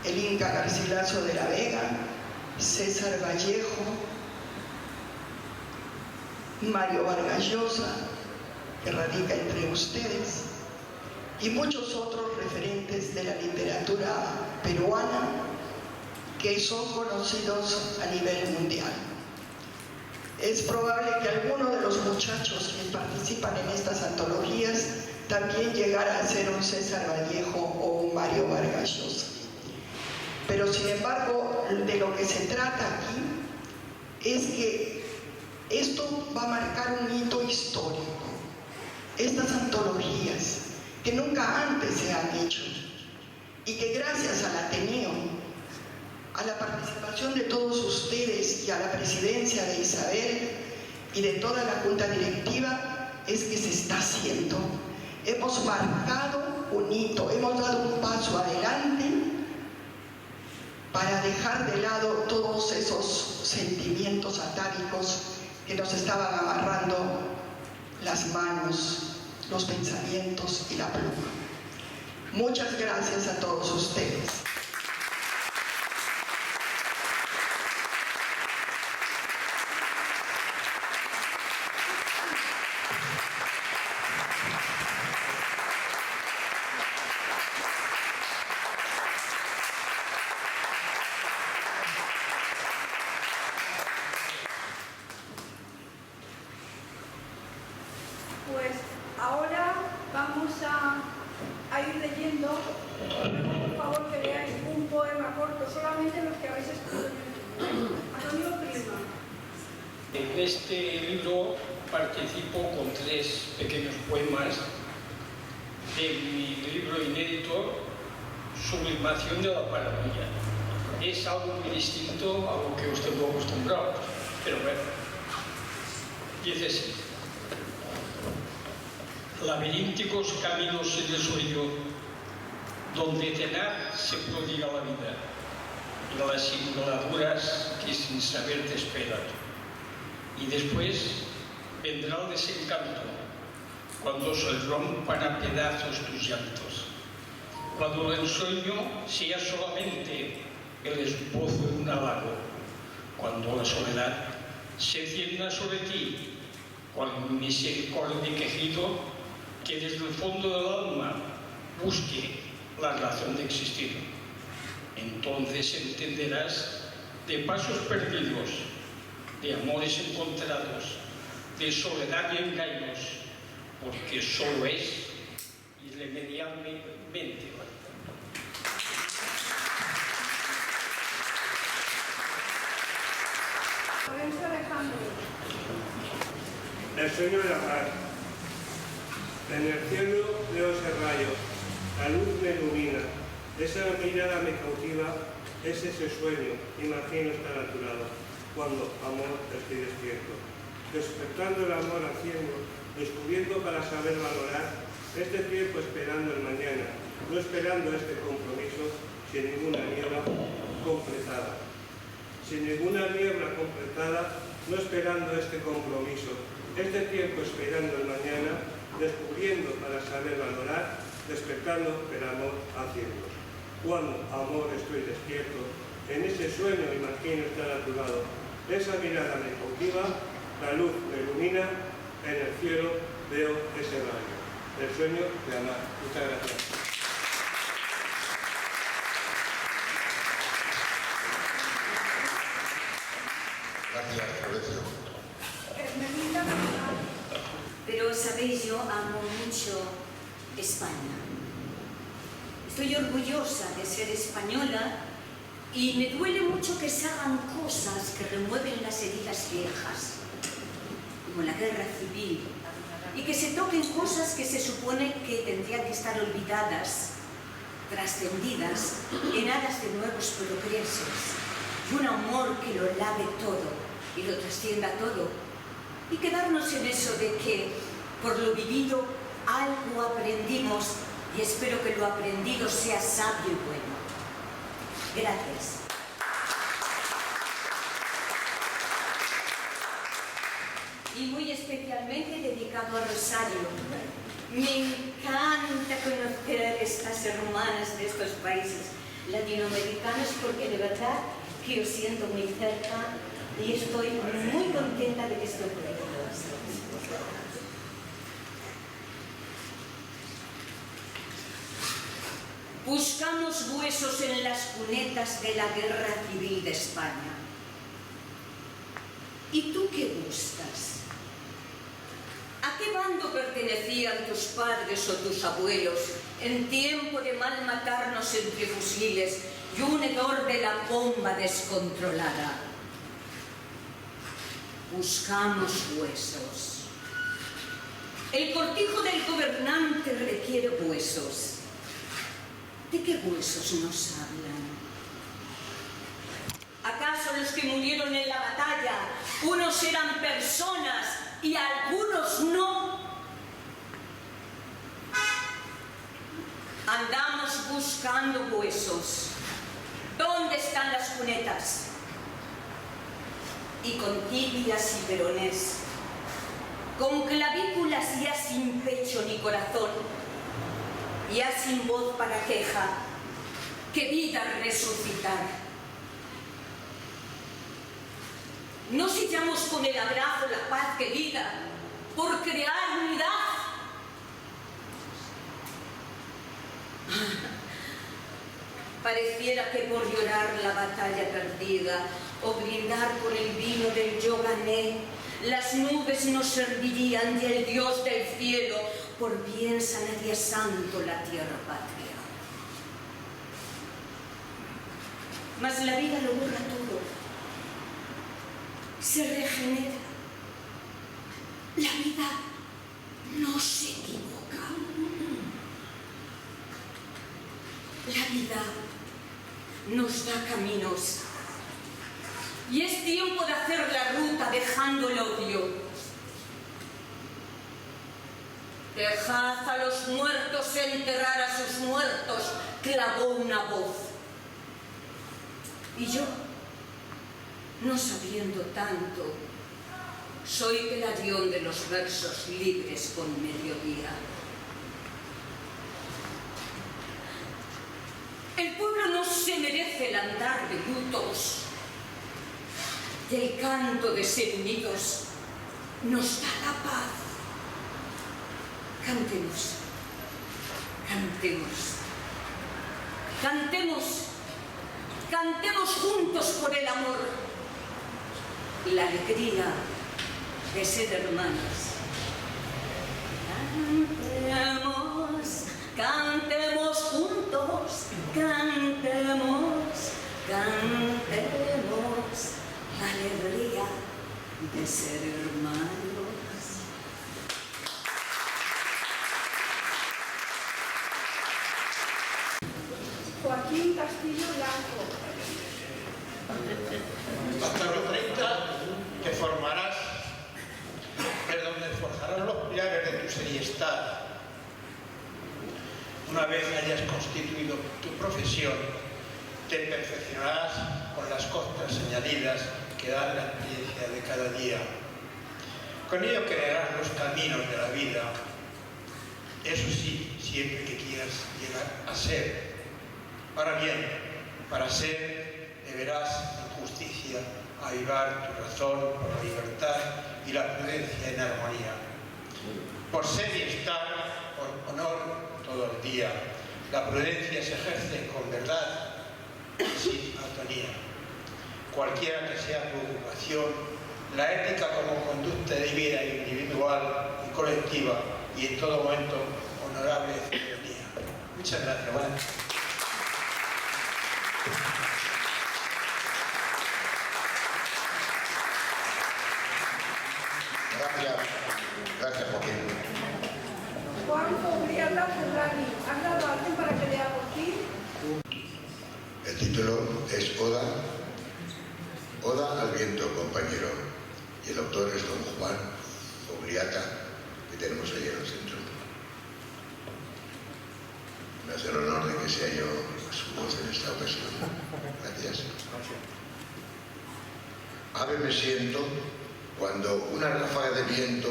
el Inca Garcilaso de la Vega, César Vallejo, Mario Vargas Llosa, que radica entre ustedes, y muchos otros referentes de la literatura peruana que son conocidos a nivel mundial. Es probable que alguno de los muchachos que participan en estas antologías también llegara a ser un César Vallejo o un Mario Vargas Llosa. Pero sin embargo, de lo que se trata aquí es que esto va a marcar un hito histórico. Estas antologías que nunca antes se han hecho y que gracias al Ateneo, a la participación de todos ustedes y a la presidencia de Isabel y de toda la junta directiva, es que se está haciendo. hemos marcado un hito, hemos dado un paso adelante para dejar de lado todos esos sentimientos atávicos que nos estaban amarrando las manos, los pensamientos y la pluma. Muchas gracias a todos ustedes. Pues ahora vamos a ir leyendo, por favor que leáis un poema corto, solamente los que habéis escrito en el libro. Antonio Prima. En este libro participo con 3 pequeños poemas de mi libro inédito Sublimación de la paranoia. Es algo muy distinto a lo que os tengo acostumbrado, pero bueno, dice así. Laberínticos caminos en el sueño, donde tenaz se prodiga la vida, y las singuladuras que sin saber te esperan. Y después vendrá el desencanto, cuando se rompan a pedazos tus llantos, cuando el ensueño sea solamente el esbozo de un halago, cuando la soledad se cienda sobre ti, cual misericordia quejido que desde el fondo del alma busque la razón de existir. Entonces entenderás de pasos perdidos, de amores encontrados, de soledad y engaños, porque solo es irremediablemente verdad. Lorenzo Alejandro. El sueño de la paz. En el cielo veo ese rayo, la luz me ilumina, esa mirada me cautiva, es ese sueño, imagino estar a tu lado, cuando, amor, estoy despierto. Despertando el amor haciendo, descubriendo para saber valorar, este tiempo esperando el mañana, no esperando este compromiso, sin ninguna niebla completada. Sin ninguna niebla completada, no esperando este compromiso, este tiempo esperando el mañana, descubriendo para saber valorar, despertando el amor haciendo. Cuando, amor, estoy despierto, en ese sueño imagino estar a tu lado, esa mirada me cautiva, la luz me ilumina, en el cielo veo ese rayo, el sueño de amar. Muchas gracias. Gracias, Florencio. Pero sabéis, yo amo mucho España. Estoy orgullosa de ser española y me duele mucho que se hagan cosas que remueven las heridas viejas, como la guerra civil, y que se toquen cosas que se supone que tendrían que estar olvidadas, trascendidas, llenadas de nuevos progresos, y un amor que lo lave todo y lo trascienda todo, y quedarnos en eso de que por lo vivido algo aprendimos y espero que lo aprendido sea sabio y bueno. Gracias. Y muy especialmente dedicado a Rosario. Me encanta conocer a estas hermanas de estos países latinoamericanos porque de verdad que os siento muy cerca y estoy muy contenta de que esté ocurriendo. Buscamos huesos en las cunetas de la guerra civil de España. ¿Y tú qué buscas? ¿A qué bando pertenecían tus padres o tus abuelos en tiempo de mal matarnos entre fusiles y un hedor de la bomba descontrolada? Buscamos huesos. El cortijo del gobernante requiere huesos. ¿De qué huesos nos hablan? ¿Acaso los que murieron en la batalla, unos eran personas y algunos no? andamos buscando huesos. ¿Dónde están las cunetas? Y con tibias y perones, con clavículas ya sin pecho ni corazón, ya sin voz para queja, ¿qué vida resucitar? No sellamos con el abrazo la paz querida por crear unidad. Pareciera que por llorar la batalla perdida o brindar por el vino del yo gané, las nubes nos servirían y el Dios del cielo por bien sanaría santo la tierra patria. Mas la vida lo borra todo, se regenera. La vida no se equivoca. La vida nos da caminos. Y es tiempo de hacer la ruta dejando el odio. Dejad a los muertos enterrar a sus muertos, clavó una voz. Y yo, no sabiendo tanto, soy el arión de los versos libres con mediodía. El pueblo no se merece el andar de lutos. Y el canto de ser unidos nos da la paz. Cantemos, cantemos, cantemos, cantemos juntos por el amor, la alegría de ser hermanos. Cantemos, cantemos juntos, cantemos, cantemos, la alegría de ser hermanos. Joaquín Castillo Blanco. Hasta los 30 te forjarás los pilares de tu seriedad. Una vez hayas constituido tu profesión, te perfeccionarás con las costas añadidas que dan la experiencia de cada día. Con ello crearás los caminos de la vida. Eso sí, siempre que quieras llegar a ser. Ahora bien, para ser deberás en justicia avivar tu razón por la libertad y la prudencia en armonía. Por ser y estar, por honor todo el día. La prudencia se ejerce con verdad y sin atonía. Cualquiera que sea tu ocupación, la ética como conducta de vida individual y colectiva y en todo momento honorable ciudadanía. Muchas gracias. Buenas. Gracias, Joaquín. Juan Fogliata Ferrari, ¿has dado a alguien para que lea por ti? El título es Oda al viento, compañero. Y el autor es don Juan Fogliata, que tenemos ahí en el centro. Me hace el honor de que sea yo su voz en esta ocasión. Gracias. Ave me siento cuando una ráfaga de viento,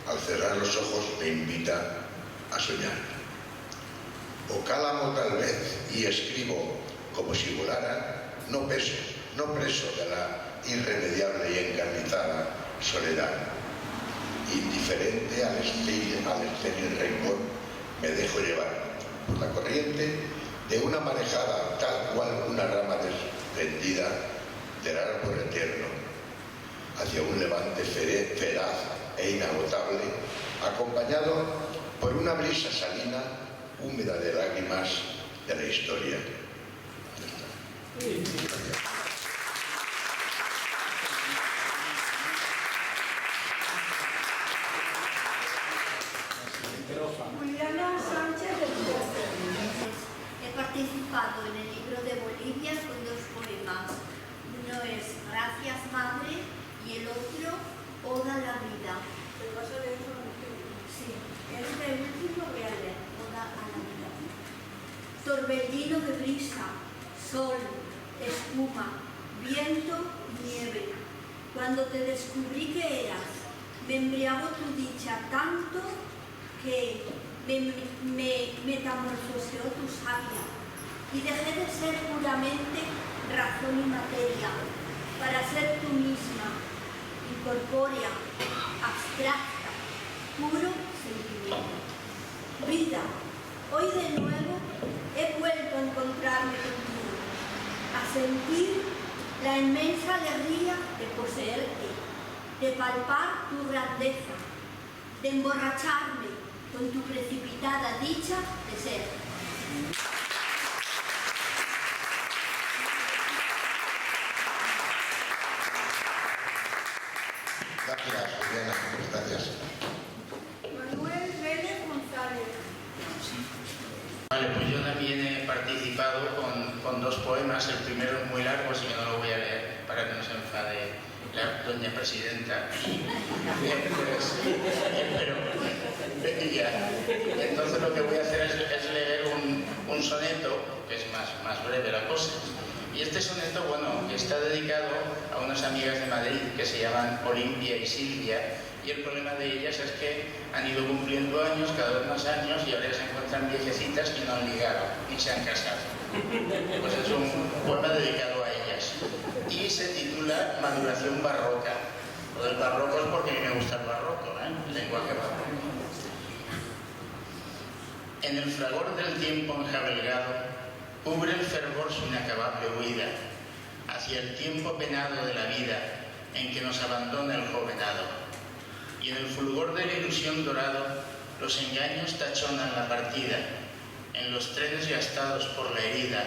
al cerrar los ojos, me invita a soñar. O cálamo tal vez y escribo como si volara, no preso de la irremediable y encarnizada soledad. Indiferente al estéril rencor, me dejo llevar por la corriente de una marejada, tal cual una rama desprendida del árbol eterno, hacia un levante feraz e inagotable, acompañado por una brisa salina, húmeda de lágrimas de la historia. Gracias. Juliana Sánchez del Pozo. He participado en el libro de Bolivia con 2 poemas. Uno es Gracias Madre y el otro Oda a la vida. ¿Te vas a leer solo? Sí, este último voy a leer, Oda a la vida. torbellino de brisa, sol, espuma, viento y nieve. Cuando te descubrí que eras, me embriagó tu dicha tanto que me metamorfoseó tu sabia y dejé de ser puramente razón y materia para ser tú misma, incorpórea, abstracta, puro sentimiento. Vida, hoy de nuevo he vuelto a encontrarme contigo, a sentir la inmensa alegría de poseerte, de palpar tu grandeza, de emborracharme con tu precipitada dicha de ser. Gracias, Juliana. Gracias. Manuel Vélez González. Vale, pues yo también he participado con dos poemas. El primero es muy largo, así que no lo voy a leer para que no se enfade la doña presidenta. Entonces lo que voy a hacer es leer un soneto, que es más breve la cosa. Y este soneto, bueno, está dedicado a unas amigas de Madrid que se llaman Olimpia y Silvia, y el problema de ellas es que han ido cumpliendo años, cada vez más años, y ahora ya se encuentran viejecitas y no han ligado, ni se han casado. Pues es un poema dedicado a ellas. Y se titula Maduración barroca. Lo del barroco es porque a mí me gusta el barroco, el lenguaje barroco. En el fragor del tiempo enjabelgado, cubre el fervor su inacabable huida hacia el tiempo penado de la vida en que nos abandona el jovenado. Y en el fulgor de la ilusión dorado, los engaños tachonan la partida, en los trenes gastados por la herida,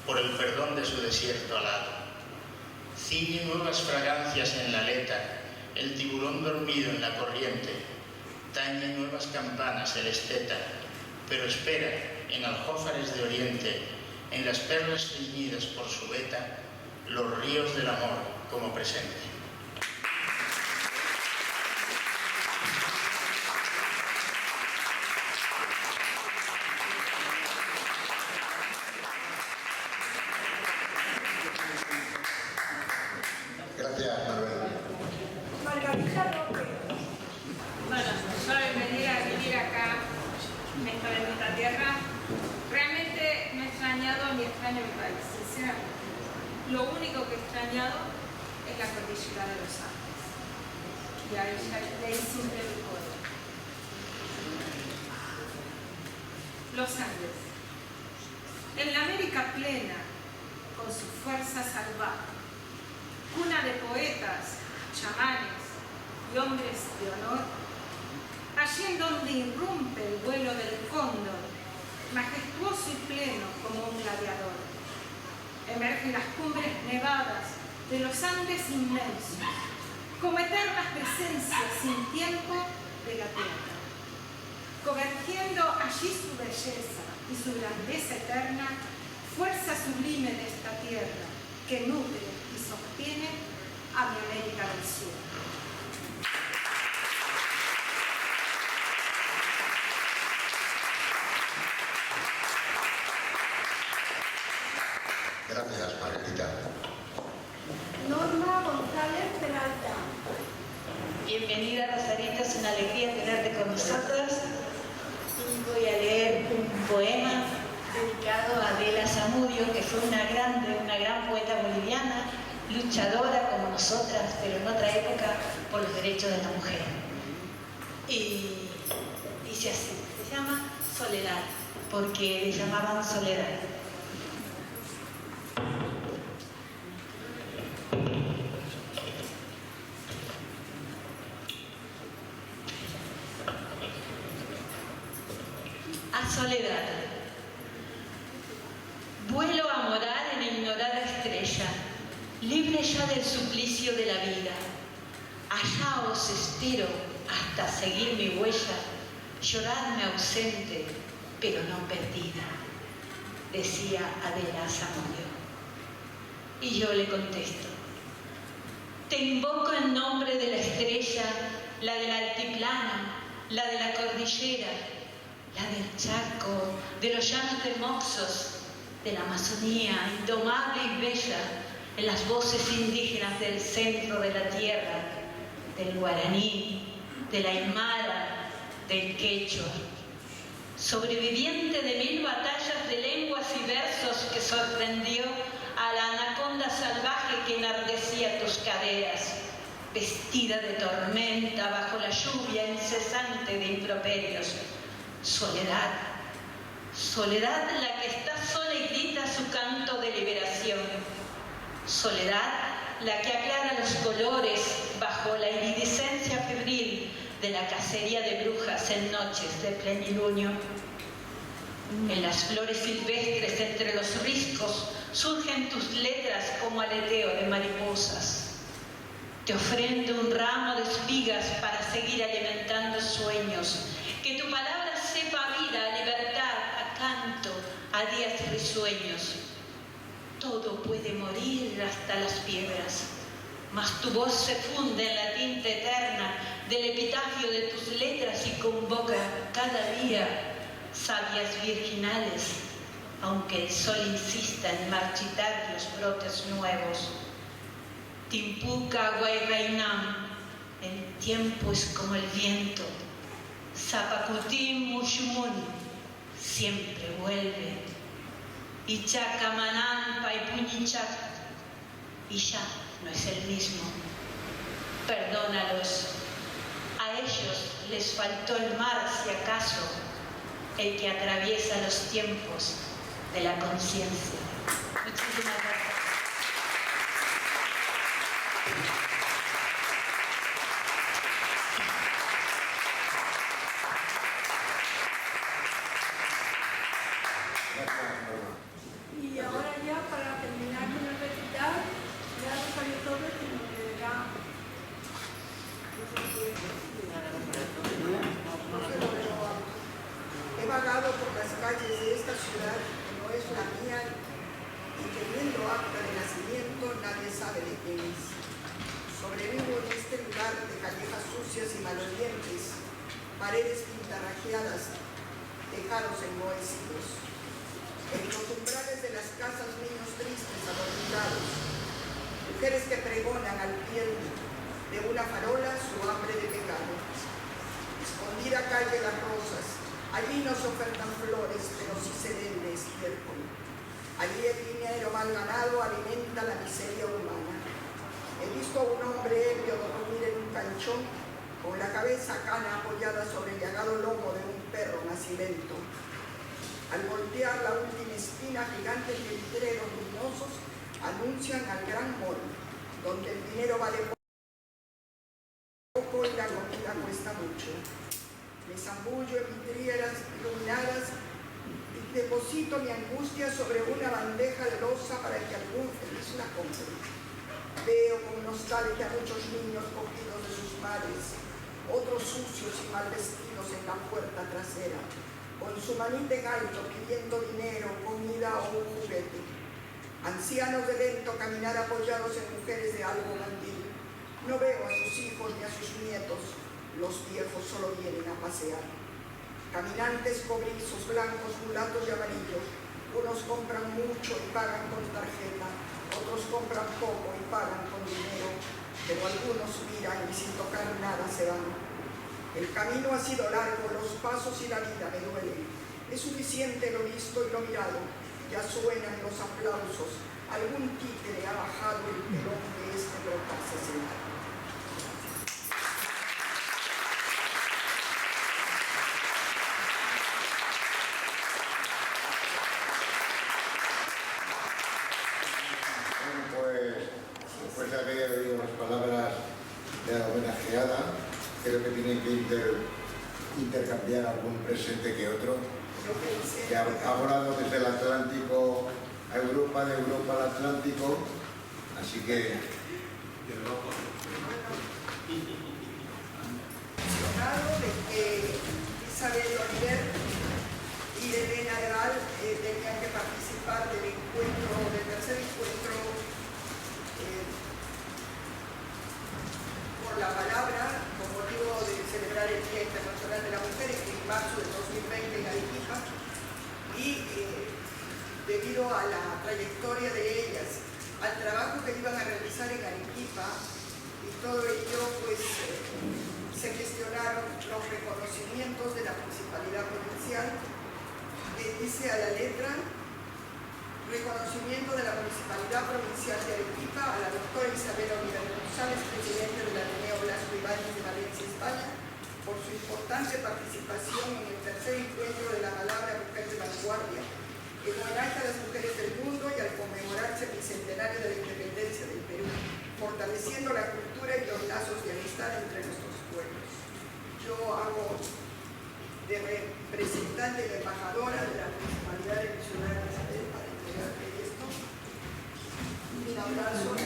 por el perdón de su desierto alado. Ciñe nuevas fragancias en la aleta, el tiburón dormido en la corriente, tañe nuevas campanas el esteta, pero espera, en aljófares de oriente, en las perlas teñidas por su veta, los ríos del amor como presente. Gracias, Manuel. Margarita López. Bueno, yo al venir a vivir acá, en esta bendita tierra, realmente me he extrañado y extraño mi país, sinceramente. Lo único que he extrañado es la cordillera de los Andes. Y ahí siempre mi pueblo. Los Andes. En la América plena, con su fuerza salvaje, cuna de poetas, chamanes y hombres de honor, allí en donde irrumpe el vuelo del cóndor, majestuoso y pleno como un gladiador, emergen las cumbres nevadas de los Andes inmensos, como eternas presencias sin tiempo de la tierra, convergiendo allí su belleza y su grandeza eterna, fuerza sublime de esta tierra que nutre y sostiene a mi América del Sur. Gracias, Margarita. Norma González Peralta. Bienvenida, Rosarito, es una alegría tenerte con nosotros. Voy a leer un poema dedicado a Adela Zamudio, que fue una gran poeta boliviana, luchadora como nosotras, pero en otra época por los derechos de la mujer. Y dice así, se llama Soledad, porque le llamaban Soledad. A Soledad. Vuelo a morar en la ignorada estrella, libre ya del suplicio de la vida. Allá os espero hasta seguir mi huella, llorarme ausente, pero no perdida, decía Adela Zamudio. Y yo le contesto, te invoco en nombre de la estrella, la del altiplano, la de la cordillera, la del Chaco, de los llanos de Moxos, de la Amazonía, indomable y bella, en las voces indígenas del centro de la tierra, del guaraní, del aymara, del quechua. Sobreviviente de 1000 batallas de lenguas y versos que sorprendió a la anaconda salvaje que enardecía tus caderas, vestida de tormenta bajo la lluvia incesante de improperios. Soledad, soledad la que está sola y grita su canto de liberación. Soledad la que aclara los colores bajo la iridescencia febril de la cacería de brujas en noches de plenilunio. En las flores silvestres entre los riscos surgen tus letras como aleteo de mariposas. Te ofrendo un ramo de espigas para seguir alimentando sueños. Que tu palabra sepa vida, a libertad, a canto, a días risueños. Todo puede morir hasta las piedras, mas tu voz se funde en la tinta eterna del epitafio de tus letras y convoca cada día sabias virginales, aunque el sol insista en marchitar los brotes nuevos. Timpuca Guayrainam, el tiempo es como el viento. Zapacutim Mushumun, siempre vuelve. Ichacamanampa y Puñichac, y ya no es el mismo. Perdónalos. A ellos les faltó el mar, si acaso, el que atraviesa los tiempos de la conciencia. Muchísimas gracias. Y ahora ya, para terminar con el recital, ya Rosario Torres que nos leerá. He vagado por las calles de esta ciudad que no es la mía y teniendo acta de nacimiento nadie sabe de quién es. Sobrevivo en este lugar de callejas sucias y malolientes, paredes pintarrajeadas, tejados enmohecidos. En los umbrales de las casas niños tristes adormitados, mujeres que pregonan al pie de una farola su hambre de pecado. Escondida calle las rosas, allí no se ofertan flores, pero sí se vende estiércol. Allí el dinero mal ganado alimenta la miseria humana. He visto a un hombre ebrio dormir en un canchón, con la cabeza cana apoyada sobre el llagado lomo de un perro macilento. Al voltear la última esquina, gigantes letreros luminosos anuncian al gran mall, donde el dinero vale poco y la comida cuesta mucho. Me zambullo en vidrieras iluminadas y deposito mi angustia sobre una bandeja de loza para que algún feliz la compre. Veo con nostalgia a muchos niños cogidos de sus madres, otros sucios y mal vestidos en la puerta trasera, con su maní de gancho pidiendo dinero, comida o un juguete. Ancianos de lento caminar apoyados en mujeres de algo mandil. No veo a sus hijos ni a sus nietos, los viejos solo vienen a pasear. Caminantes cobrizos, blancos, mulatos y amarillos, unos compran mucho y pagan con tarjeta, otros compran poco y pagan con dinero, pero algunos miran y sin tocar nada se van. El camino ha sido largo, los pasos y la vida me duelen. Es suficiente lo visto y lo mirado, ya suenan los aplausos. Algún títere ha bajado el telón de este brocal escenario. Después de haber oído las palabras de la homenajeada, creo que tienen que intercambiar algún presente que otro, que ha volado desde el Atlántico a Europa, de Europa al Atlántico, así que... De que Isabel Oliver y Elena Gral tenían que participar del tercer encuentro por la palabra, con motivo de celebrar el Día Internacional de la Mujer, que en marzo de 2020 y debido a la trayectoria de ellas, al trabajo que iban a realizar en Arequipa y todo ello, pues se gestionaron los reconocimientos de la Municipalidad Provincial. Dice a la letra: reconocimiento de la Municipalidad Provincial de Arequipa a la doctora Isabel Oliver González, presidente del Ateneo Blasco Ibáñez de Valencia, España, por su importante participación en el tercer encuentro de la palabra Mujer de Vanguardia, en homenaje a las mujeres del mundo y al conmemorarse el bicentenario de la independencia del Perú, fortaleciendo la cultura y los lazos de amistad entre nuestros pueblos. Yo hago de representante y embajadora de la Municipalidad de Ciudad de Isabel para entregarle esto. Un abrazo.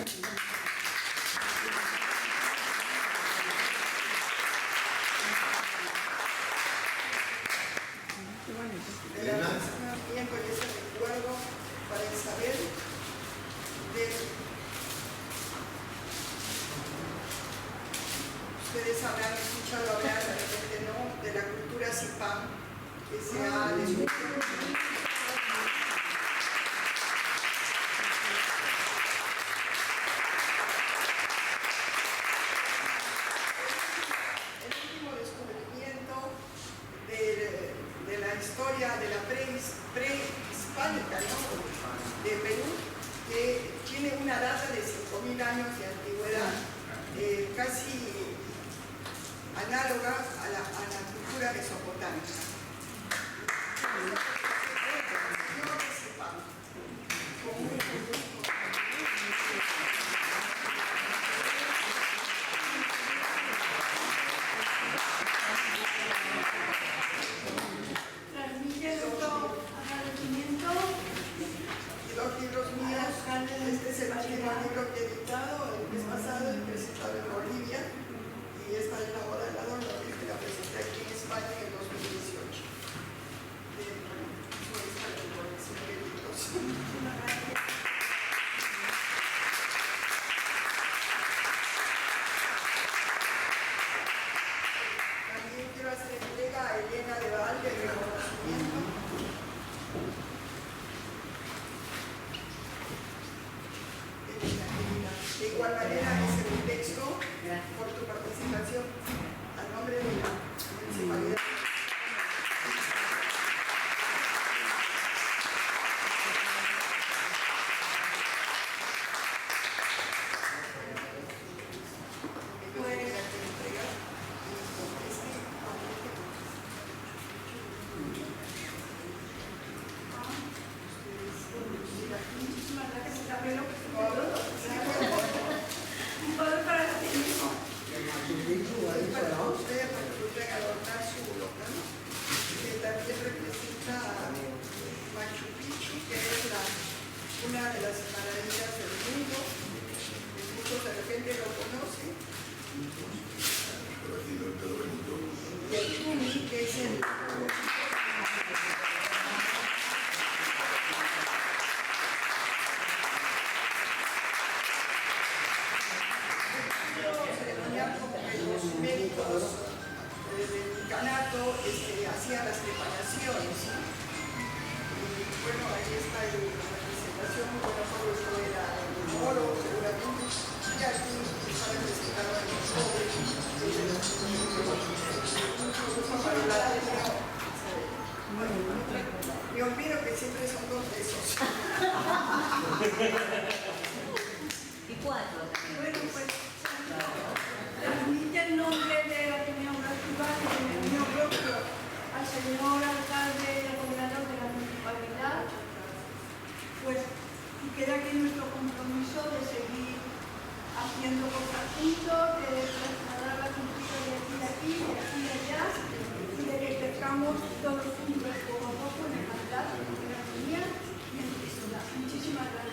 El agradecimiento y ese recuerdo para Isabel ustedes habrán escuchado hablar, de repente no, de la cultura Zipán, que se ha descubierto. El último descubrimiento de la historia de la prehispánica, ¿no?, de Perú, que tiene una data de 5.000 años de antigüedad, casi análoga a la cultura mesopotámica. Transmite otro agradecimiento. Y dos libros míos. Este es el último libro que he editado el mes pasado y presentado en Bolivia. Y esta es la boda del ladrón, que la presenté aquí en España en el 2018. También quiero hacer entrega a Elena de Val del reconocimiento. De igual manera, es el texto por tu participación a nombre de la Municipalidad. Muchísimas gracias, Isabel. Un valor para el activismo. Para usted, para que usted adornar su local, que también representa a Machu Picchu, que es una de las maravillas del mundo. Muchos de repente lo conocen. Y el Chumi, que es el... Los médicos del incanato hacían las preparaciones. Y bueno, ahí está la representación, muy buena por esto era el oro, seguramente. Y aquí está representado el cobre. Me olvido que siempre son 2 pesos. Y 4 también. Bueno, pues transmite el nombre de Ateneo Blasco Ibáñez en el mío propio al señor alcalde y gobernador de la municipalidad, pues y queda aquí nuestro compromiso de seguir haciendo cosas juntos, de trasladar la cultura de aquí, de allá, y de que crezcamos todos juntos poco a poco en igualdad, en armonía y en felicidad. Muchísimas gracias.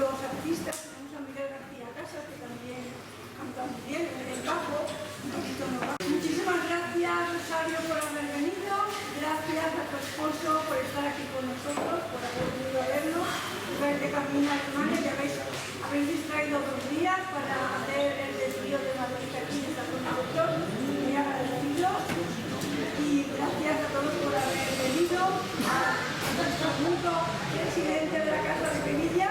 los artistas, tenemos a Miguel García Casas, que también canta muy bien, el bajo, un poquito no bajo. Muchísimas gracias, Rosario, por haber venido. Gracias a tu esposo por estar aquí con nosotros, por haber venido a vernos, ver de camino a Alemania. Ya veis, habéis distraído 2 días para hacer el desvío de Madrid aquí en esta zona de Tor. Muy agradecidos. Y gracias a todos por haber venido, a nuestro amigo presidente de la Casa de Sevilla.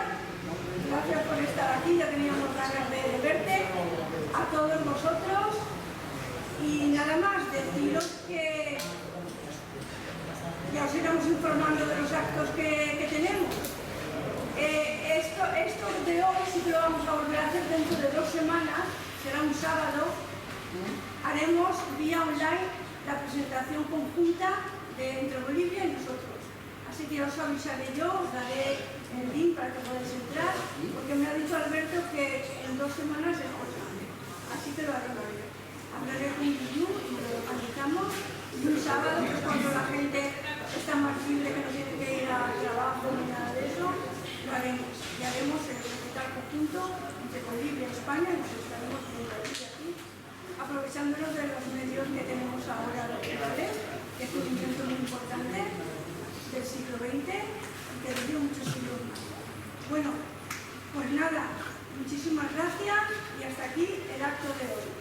Gracias por estar aquí, ya teníamos ganas de verte, a todos vosotros. Y nada más, deciros que ya os iremos informando de los actos que tenemos. Esto de hoy sí que lo vamos a volver a hacer dentro de 2 semanas, será un sábado. Haremos vía online la presentación conjunta entre Bolivia y nosotros. Así que os avisaré yo, os daré el link para que podáis entrar, porque me ha dicho Alberto que en 2 semanas es posible. Así que lo haremos. Hablaré con YouTube y lo organizamos. Y un sábado, que es cuando la gente está más libre, que no tiene que ir al trabajo ni nada de eso, lo haremos. Y haremos el recital conjunto entre Bolivia y España, y nos estaremos viendo aquí, aprovechándonos de los medios que tenemos ahora actuales, que es un invento muy importante del siglo XX y que vivió muchos siglos más. Bueno, pues nada, muchísimas gracias y hasta aquí el acto de hoy.